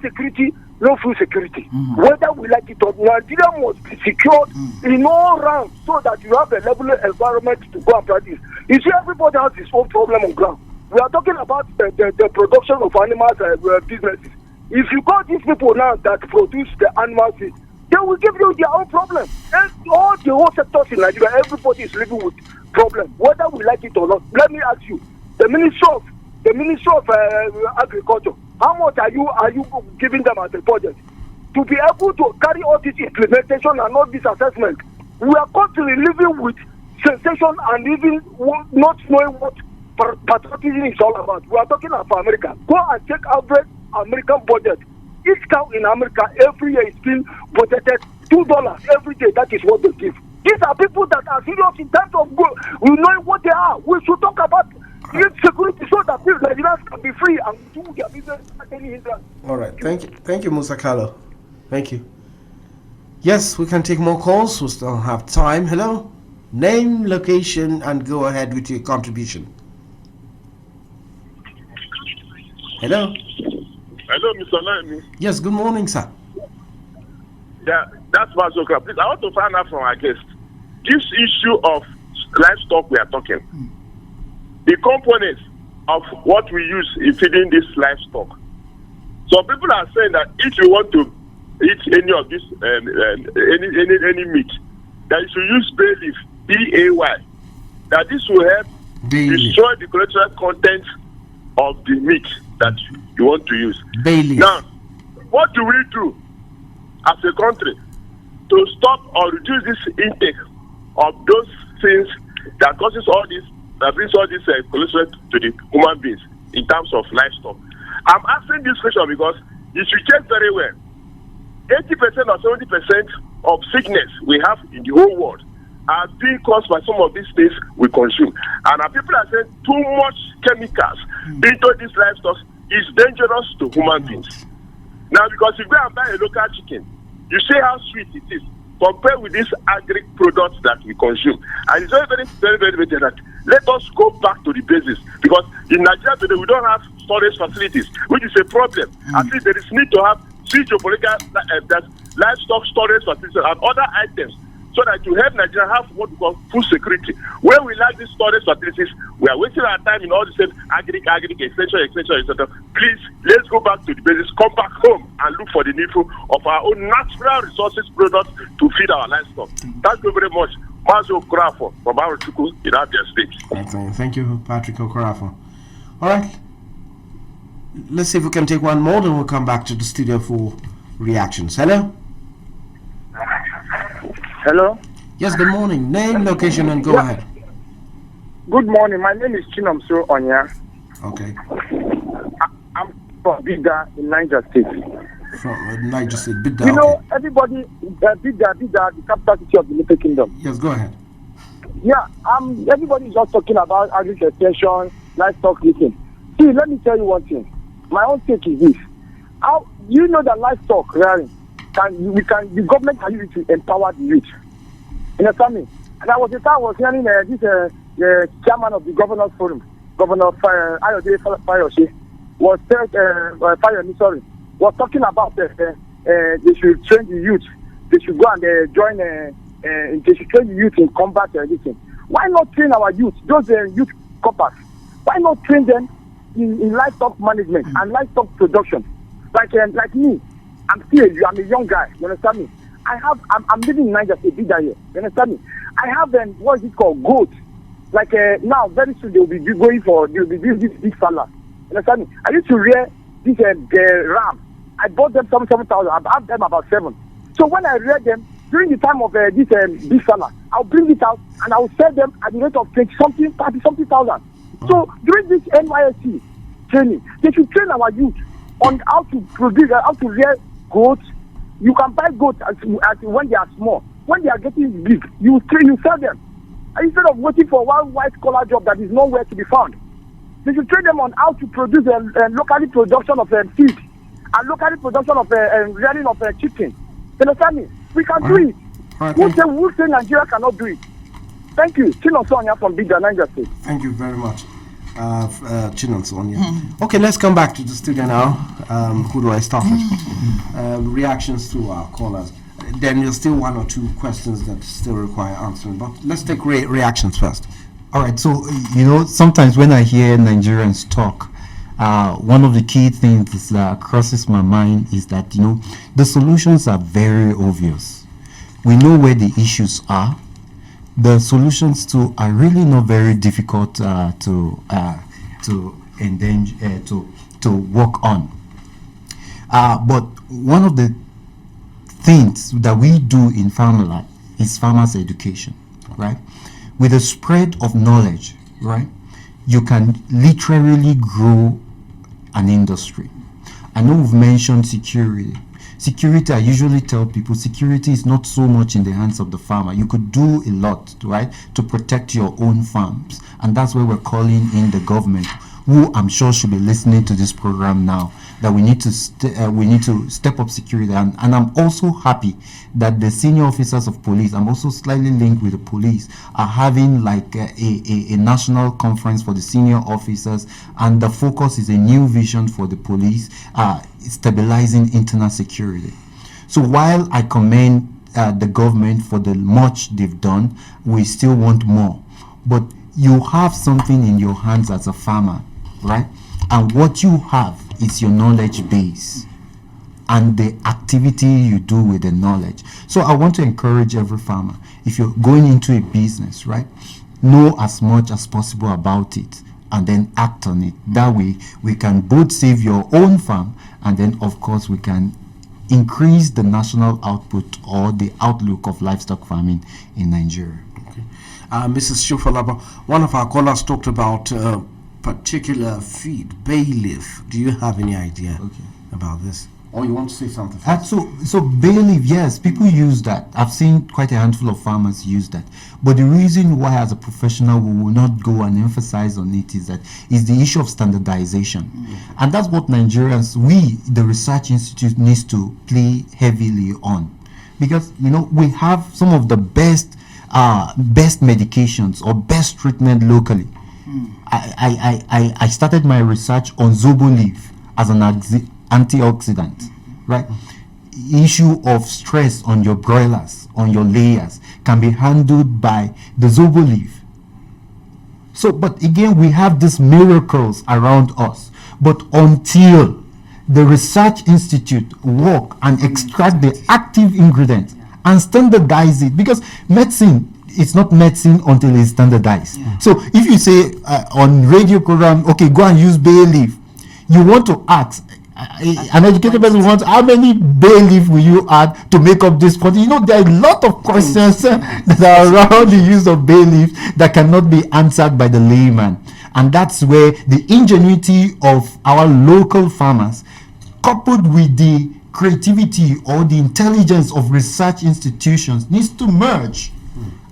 security, no food security. Mm-hmm. Whether we like it or not, Nigeria must be secured in all rounds so that you have a level environment to go and practice. You see, everybody has his own problem on ground. We are talking about the production of animals businesses. If you got these people now that produce the animal feed, they will give you their own problem. And all the whole sectors in Nigeria, everybody is living with problems, whether we like it or not. Let me ask you, the Ministry of Agriculture, how much are you giving them as a budget to be able to carry all this implementation and all this assessment? We are constantly living with sensation and even not knowing what patriotism is all about. We are talking about America. Go and check average American budget. Each cow in America every year is being budgeted $2 every day. That is what they give. These are people that are serious in terms of we know what they are. We should talk about security so that Nigerians can be free and do their business at any hindrance. All right. Thank you, Musa Kalo. Thank you. Yes, we can take more calls. We still have time. Hello? Name, location, and go ahead with your contribution. Hello? Hello, Mr. Naimi. Yes, good morning, sir. Yeah, that's Mazoka. Please, I want to find out from our guest. This issue of livestock we are talking, the components of what we use in feeding this livestock. Some people are saying that if you want to eat any of this, any meat, that you should use bay leaf, B-A-Y. That this will help destroy the cholesterol content of the meat that you want to use. Bay leaf. Now, what do we do as a country to stop or reduce this intake of those things that causes all this, that brings all this cholesterol to the human beings in terms of livestock? I'm asking this question because if you check very well, 80% or 70% of sickness we have in the whole world are being caused by some of these things we consume. And our people are saying too much chemicals into these livestock is dangerous to human beings. Now, because if you go and buy a local chicken, you see how sweet it is compared with these agri products that we consume. And it's very, very, very, very, very that Let us go back to the basics, because in Nigeria today we don't have storage facilities, which is a problem. At least there is need to have geopolitical livestock storage facilities and other items, so that to help Nigeria have what we call food security. Where we lack these storage facilities, we are wasting our time in all the same extension, etc. Please, let's go back to the basics, come back home and look for the needful of our own natural resources products to feed our livestock. Thank you very much. Mazo Okorafo from Arochukwu in Abia State. Excellent. Thank you, Patrick Okorafo. All right. Let's see if we can take one more, then we'll come back to the studio for reactions. Hello? Hello? Yes, good morning. Name, location, and go ahead. Good morning. My name is Chinomso Onya. Okay. I'm from Bida in Niger State. From Niger State, Bida. You know, everybody, Bida, the capital city of the United Kingdom. Yes, go ahead. Yeah, everybody is just talking about agriculture extension, livestock leasing. See, let me tell you one thing. My own take is this. How you know that livestock rearing the government can use it to empower the youth. You understand me? And I was hearing this chairman of the Governors Forum, Governor Ayode Fayose, was talking about they should train the youth. They should go and join. They should train the youth in combat everything. Why not train our youth, those youth coppers? Why not train them in livestock management and livestock production? Like me, I'm a young guy. You understand me? I'm living in Niger State, Bida here. You understand me? I have what is it called, goats. Now very soon they'll be doing this big salad. You understand me? I used to rear this ram. I bought them 7,000. I have them about 7. So when I rear them during the time of this big salad, I'll bring it out and I'll sell them at the rate of 20-something, 30-something thousand. So during this NYSC training, they should train our youth on how to produce, how to rear goats. You can buy goats as when they are small. When they are getting big, you sell them. And instead of waiting for one white-collar job that is nowhere to be found, they should train them on how to produce locally production of feed and locally production of rearing of chicken. You understand me? We can do it. Who say Nigeria cannot do it? Thank you. Chinon Sonia from Bida, Niger State. Thank you very much, Chinon Sonia. Okay, let's come back to the studio now. Who do I start with? Reactions to our callers. Then there's still one or two questions that still require answering, but let's take reactions first. All right, so sometimes when I hear Nigerians talk, one of the key things that crosses my mind is that the solutions are very obvious. We know where the issues are. The solutions to are really not very difficult to work on. But one of the things that we do in Farmalert is farmers education, right? With the spread of knowledge, right, you can literally grow an industry. I know we've mentioned security. Security, I usually tell people, security is not so much in the hands of the farmer. You could do a lot, right, to protect your own farms. And that's where we're calling in the government, who I'm sure should be listening to this program now, that we need to step up security. And I'm also happy that the senior officers of police, I'm also slightly linked with the police, are having like a national conference for the senior officers, and the focus is a new vision for the police, stabilizing internal security. So while I commend the government for the much they've done, we still want more. But you have something in your hands as a farmer, right? And what you have is your knowledge base and the activity you do with the knowledge. So I want to encourage every farmer, if you're going into a business, right, know as much as possible about it and then act on it. That way we can both save your own farm, and then of course we can increase the national output or the outlook of livestock farming in Nigeria. Okay. Mrs. Shufalaba, one of our callers talked about particular feed, bay leaf. Do you have any idea about this? Or you want to say something first? So bay leaf, yes, people use that. I've seen quite a handful of farmers use that. But the reason why as a professional we will not go and emphasize on it is the issue of standardization. And that's what Nigerians, the research institute, needs to play heavily on. Because we have some of the best best medications or best treatment locally. I started my research on zobo leaf as an antioxidant, right? Issue of stress on your broilers, on your layers, can be handled by the zobo leaf. So, but again, we have these miracles around us. But until the research institute work and extract the active ingredient and standardize it, because medicine, it's not medicine until it's standardized. So if you say on radio program, okay, go and use bay leaf, you want to ask, an educated person wants, how many bay leaf will you add to make up this quantity? You know, there are a lot of questions that are around the use of bay leaf that cannot be answered by the layman. And that's where the ingenuity of our local farmers, coupled with the creativity or the intelligence of research institutions, needs to merge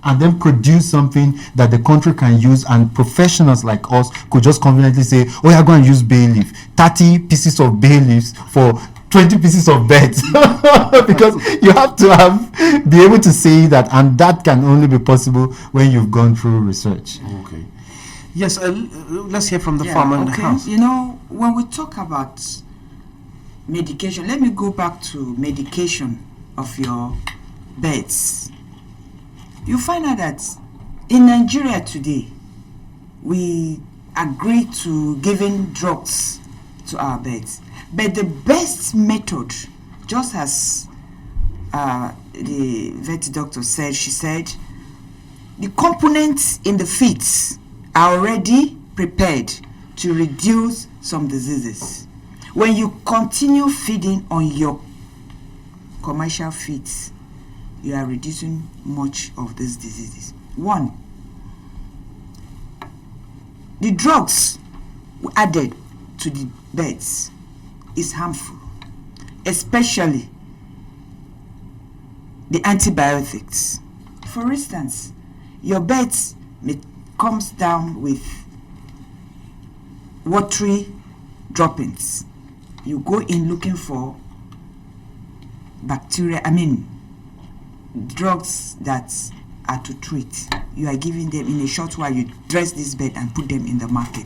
and then produce something that the country can use, and professionals like us could just conveniently say, oh, you're going to use bay leaf, 30 pieces of bay leaves for 20 pieces of beds. Because you have to be able to say that, and that can only be possible when you've gone through research. Okay. Yes, let's hear from the farmer in the house. You know, when we talk about medication, let me go back to medication of your birds. You find out that in Nigeria today, we agree to giving drugs to our birds. But the best method, just as the vet doctor said, she said, the components in the feeds are already prepared to reduce some diseases. When you continue feeding on your commercial feeds, you are reducing much of these diseases. One, the drugs added to the birds is harmful, especially the antibiotics. For instance, your birds comes down with watery droppings. You go in looking for drugs that are to treat. You are giving them in a short while. You dress this bird and put them in the market.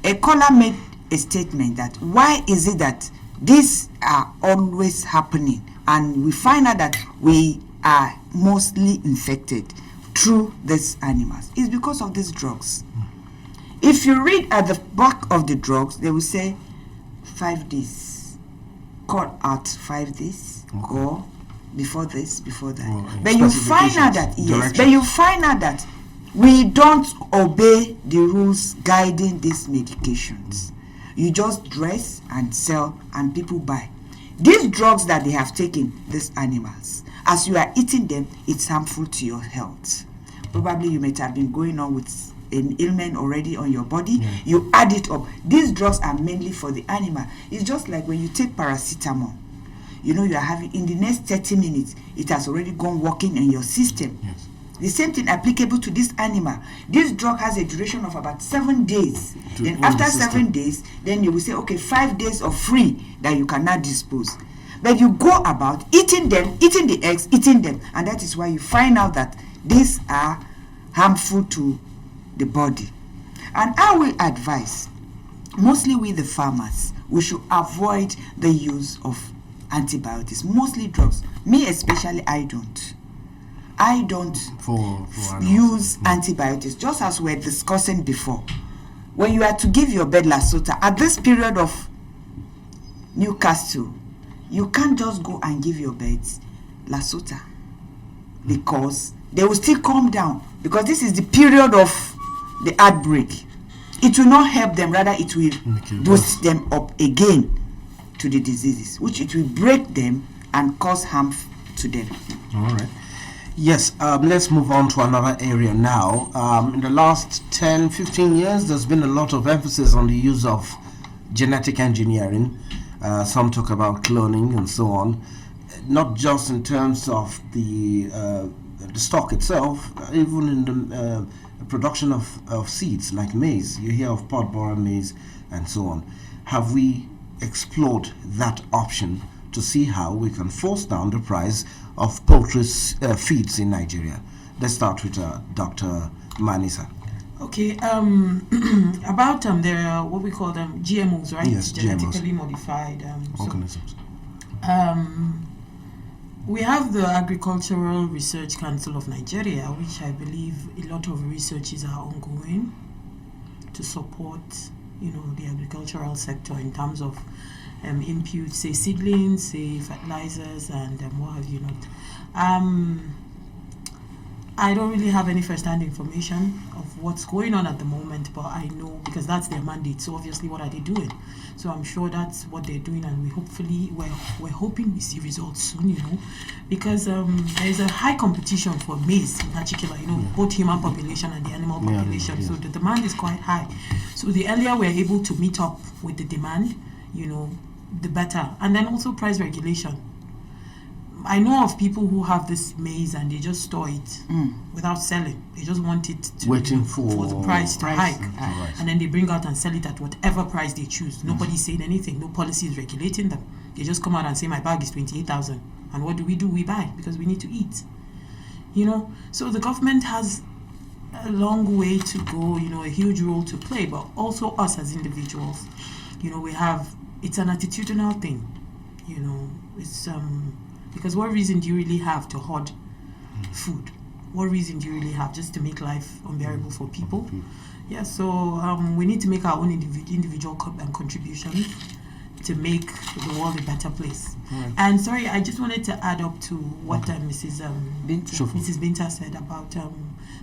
A caller made a statement that why is it that these are always happening, and we find out that we are mostly infected through these animals. It's because of these drugs. If you read at the back of the drugs, they will say 5 days, cut out 5 days, or before this, before that. But you find out that we don't obey the rules guiding these medications. You just dress and sell and people buy. These drugs that they have taken, these animals, as you are eating them, it's harmful to your health. Probably you might have been going on with an ailment already on your body. You add it up. These drugs are mainly for the animal. It's just like when you take paracetamol. You know, you are having, in the next 30 minutes, it has already gone working in your system. Yes. The same thing applicable to this animal. This drug has a duration of about 7 days. Then after 7 days, then you will say, okay, 5 days of free that you cannot dispose. But you go about eating them, eating the eggs, eating them. And that is why you find out that these are harmful to the body. And I will advise, mostly with the farmers, we should avoid the use of antibiotics, mostly drugs. Me especially, I don't use antibiotics, just as we were discussing before. When you are to give your bird Lasota at this period of Newcastle, you can't just go and give your birds Lasota, because they will still calm down, because this is the period of the outbreak. It will not help them, rather it will boost them up again to the diseases, which it will break them and cause harm to them. All right. Yes, let's move on to another area now. In the last 10, 15 years, there's been a lot of emphasis on the use of genetic engineering. Some talk about cloning and so on. Not just in terms of the stock itself, even in the production of seeds like maize. You hear of pod borer maize and so on. Have we explored that option to see how we can force down the price of poultry feeds in Nigeria? Let's start with Dr. Manisa. Okay, about there are what we call them GMOs, right? Yes, genetically GMOs. modified organisms. We have the Agricultural Research Council of Nigeria, which I believe a lot of researches are ongoing to support, the agricultural sector in terms of inputs, say seedlings, say fertilizers, and what have you not. I don't really have any first-hand information of what's going on at the moment, but I know because that's their mandate. So obviously, what are they doing? So I'm sure that's what they're doing, and we're hoping we see results soon. Because there's a high competition for maize in particular. Both human population and the animal population. So the demand is quite high. So the earlier we're able to meet up with the demand, the better. And then also price regulation. I know of people who have this maize and they just store it without selling. They just want it to waiting for the price to hike, and then they bring out and sell it at whatever price they choose. Nobody's saying anything. No policy is regulating them. They just come out and say my bag is 28,000, and what do? We buy because we need to eat. So the government has a long way to go. A huge role to play, but also us as individuals. It's an attitudinal thing. It's because what reason do you really have to hoard food? What reason do you really have just to make life unbearable for people? Yeah, so we need to make our own individual contributions to make the world a better place. Right. And sorry, I just wanted to add up to what Mrs. Binta said about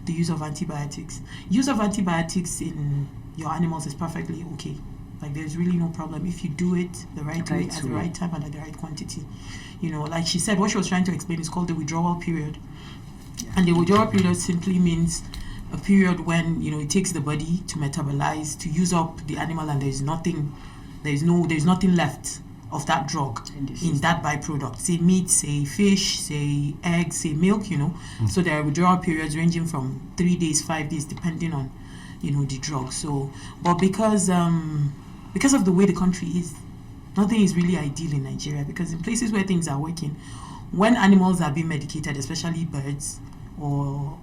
the use of antibiotics. Use of antibiotics in your animals is perfectly okay. Like there's really no problem if you do it the right way, at the right time, and at the right quantity. Like she said, what she was trying to explain is called the withdrawal period. And the withdrawal period simply means a period when, it takes the body to metabolize, to use up the animal, and there's nothing left of that drug in that byproduct. Say meat, say fish, say eggs, say milk, So there are withdrawal periods ranging from 3 days, 5 days, depending on, the drug. So, but because of the way the country is, nothing is really ideal in Nigeria, because in places where things are working, when animals are being medicated, especially birds or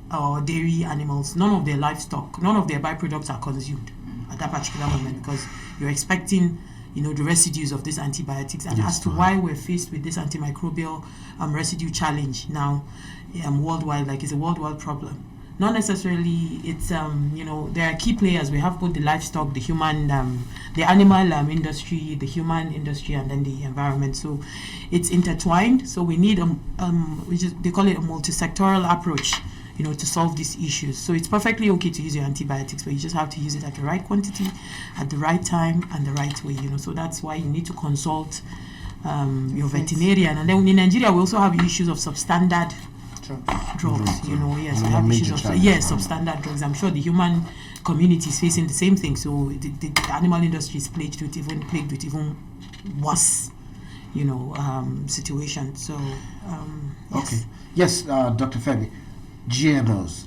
dairy animals, none of their livestock, none of their byproducts are consumed at that particular moment, because you're expecting, the residues of these antibiotics. And as to why we're faced with this antimicrobial residue challenge now worldwide, like it's a worldwide problem. Not necessarily, it's, there are key players. We have both the livestock, the human, the animal industry, the human industry, and then the environment. So it's intertwined. So we need, they call it a multi-sectoral approach, to solve these issues. So it's perfectly okay to use your antibiotics, but you just have to use it at the right quantity, at the right time, and the right way, So that's why you need to consult your veterinarian. And then in Nigeria, we also have issues of substandard drugs, yes, we have issues of substandard drugs. I'm sure the human community is facing the same thing. So the animal industry is plagued with even worse, situation. So, yes. Okay. Yes, Dr. Femi, GMOs.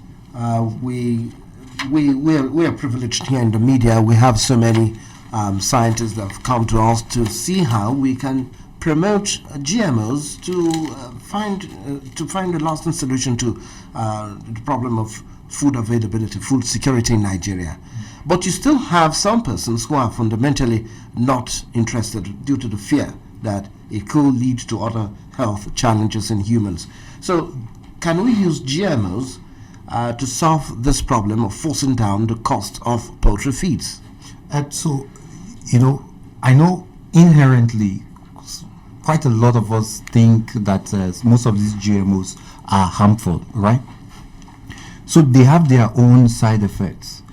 We are privileged here in the media. We have so many scientists that have come to us to see how we can promote GMOs to find a lasting solution to the problem of food availability, food security in Nigeria. But you still have some persons who are fundamentally not interested due to the fear that it could lead to other health challenges in humans. So can we use GMOs to solve this problem of forcing down the cost of poultry feeds? I know inherently quite a lot of us think that most of these GMOs are harmful, right? So they have their own side effects,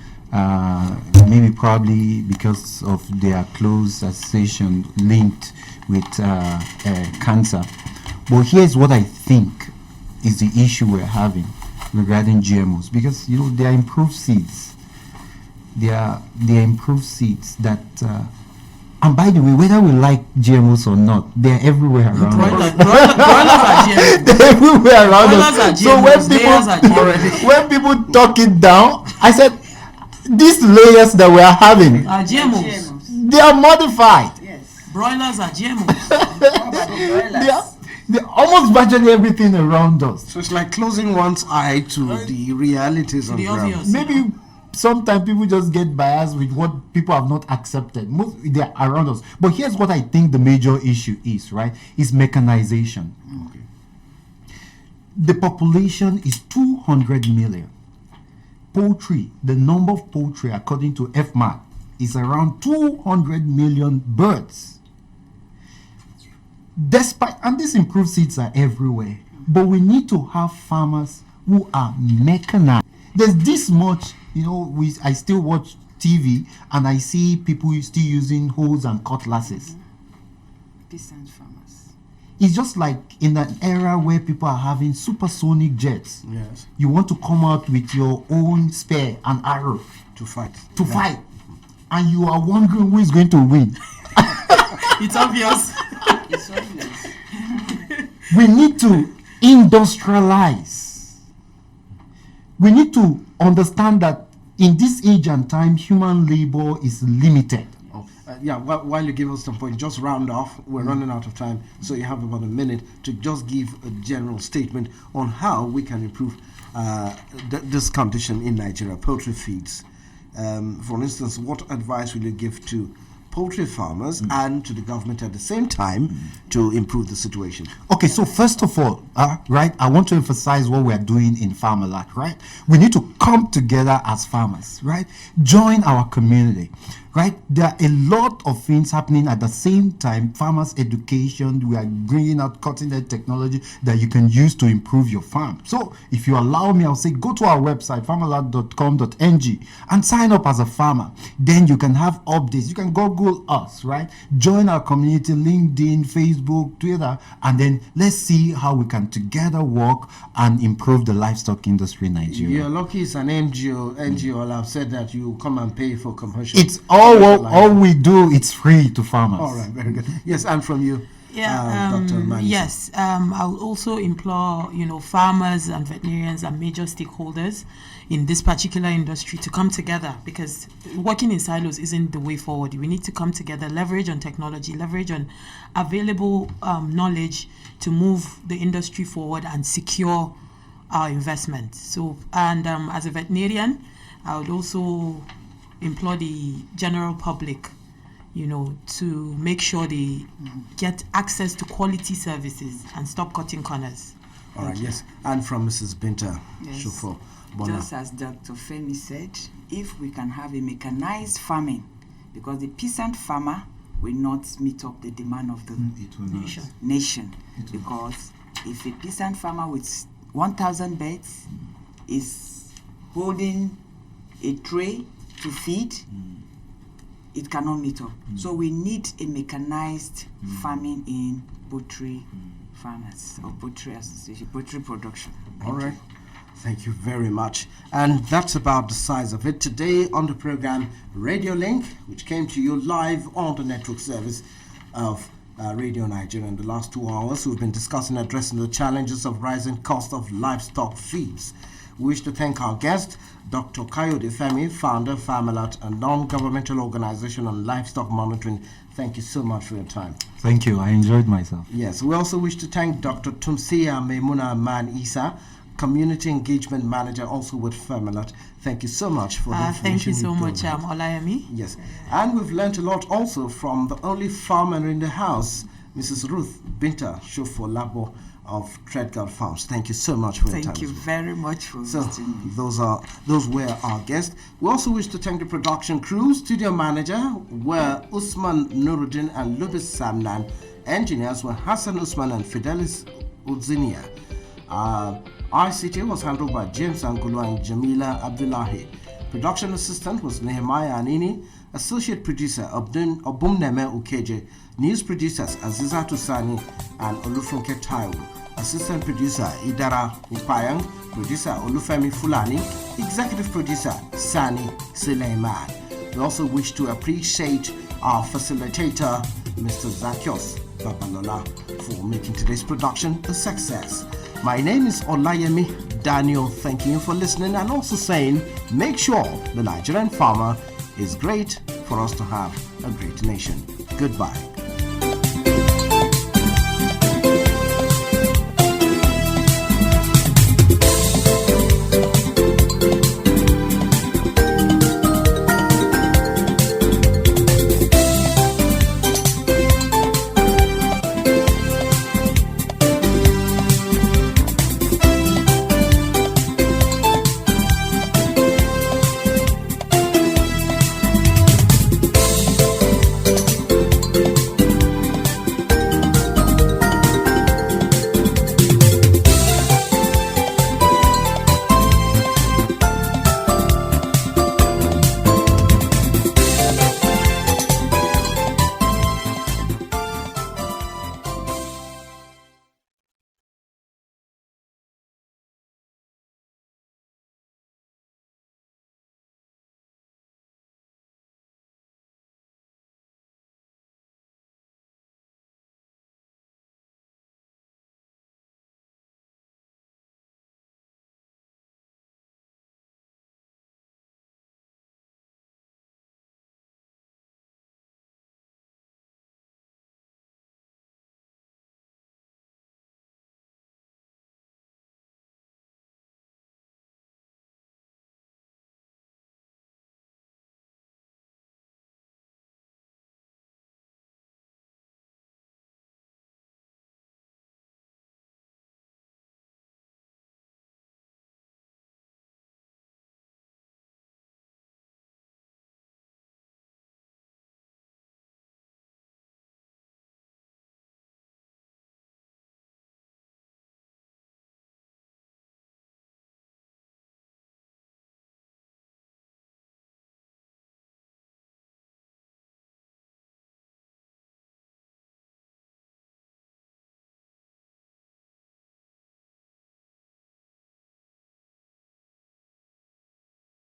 maybe probably because of their close association linked with cancer. But here's what I think is the issue we're having regarding GMOs, because they are improved seeds. They are improved seeds that. And by the way, whether we like GMOs or not, they're everywhere around us. Broilers are GMOs. They're everywhere around us. So when people talk it down, I said, these layers that we are having are GMOs. They are modified. Yes. Broilers are GMOs. almost virtually everything around us. So it's like closing one's eye to the realities on the ground. obvious. Maybe sometimes people just get biased with what people have not accepted. Most they're around us. But here's what I think the major issue is, right? Is mechanization. Okay. The population is 200 million. Poultry, the number of poultry according to FMAT is around 200 million birds. Despite, and these improved seeds are everywhere, but we need to have farmers who are mechanized. There's this much, I still watch TV and I see people still using hoes and cutlasses. Peasant farmers. It's just like in an era where people are having supersonic jets. Yes. You want to come out with your own spear and arrow to fight. Fight. And you are wondering who is going to win. It's obvious. It's obvious. We need to industrialize. We need to understand that in this age and time, human labor is limited. While you give us some point, just round off. We're running out of time, so you have about a minute to just give a general statement on how we can improve this condition in Nigeria, poultry feeds. For instance, what advice will you give to poultry farmers and to the government at the same time to improve the situation? Okay, so first of all, right, I want to emphasize what we are doing in Farmalert, right? We need to come together as farmers, right? Join our community, right? There are a lot of things happening at the same time. Farmers education, we are bringing out cutting-edge technology that you can use to improve your farm. So if you allow me, I'll say go to our website, farmalert.com.ng, and sign up as a farmer. Then you can have updates. You can Google us, right? Join our community, LinkedIn, Facebook, Twitter, and then let's see how we can together work and improve the livestock industry in Nigeria. You're lucky it's an NGO. NGO have said that you come and pay for commercial. It's all we do, it's free to farmers. All right, very good. Yes, and from you. Yeah, Dr. yes. I'll also implore, farmers and veterinarians and major stakeholders in this particular industry to come together, because working in silos isn't the way forward. We need to come together, leverage on technology, leverage on available knowledge to move the industry forward and secure our investment. So, and as a veterinarian, I would also implore the general public, to make sure they get access to quality services and stop cutting corners. All right, yes. And from Mrs. Binta Yes. Shufo. Just as Dr. Femi said, if we can have a mechanized farming, because the peasant farmer will not meet up the demand of the nation. Because if a peasant farmer with 1,000 beds is holding a tray to feed, it cannot meet up. So we need a mechanized farming in poultry farmers or poultry association, poultry production. All right. Thank you very much. And that's about the size of it. Today on the program, Radio Link, which came to you live on the network service of Radio Nigeria. In the last 2 hours, we've been discussing addressing the challenges of rising cost of livestock feeds. We wish to thank our guest, Dr. Kayode Femi, founder of Farmalert, a non-governmental organization on livestock monitoring. Thank you so much for your time. Thank you. I enjoyed myself. Yes, we also wish to thank Dr. Tumsia Maimuna Man Isa, Community Engagement Manager, also with Farmalert. Thank you so much for the information. Thank you so much, Olayemi. Yes, and we've learned a lot also from the only farmer in the house, Mrs. Ruth Binta Shofo Labo of Treadguard Farms. Thank you so much for your time. Thank you very much for visiting me. Those were our guests. We also wish to thank the production crew, studio manager were Usman Nuruddin and Lubis Samnan. Engineers were Hassan Usman and Fidelis Udzinia. ICT was handled by James Angulo and Jamila Abdullahi. Production assistant was Nehemiah Anini. Associate producer Obumneme Ukeje. News producers Aziza Tusani and Olufunke Taiwo. Assistant producer Idara Upayang. Producer Olufemi Fulani. Executive producer Sani Suleiman. We also wish to appreciate our facilitator, Mr. Zakios Babalola, for making today's production a success. My name is Olayemi Daniel, thanking you for listening and also saying, make sure the Nigerian farmer is great for us to have a great nation. Goodbye.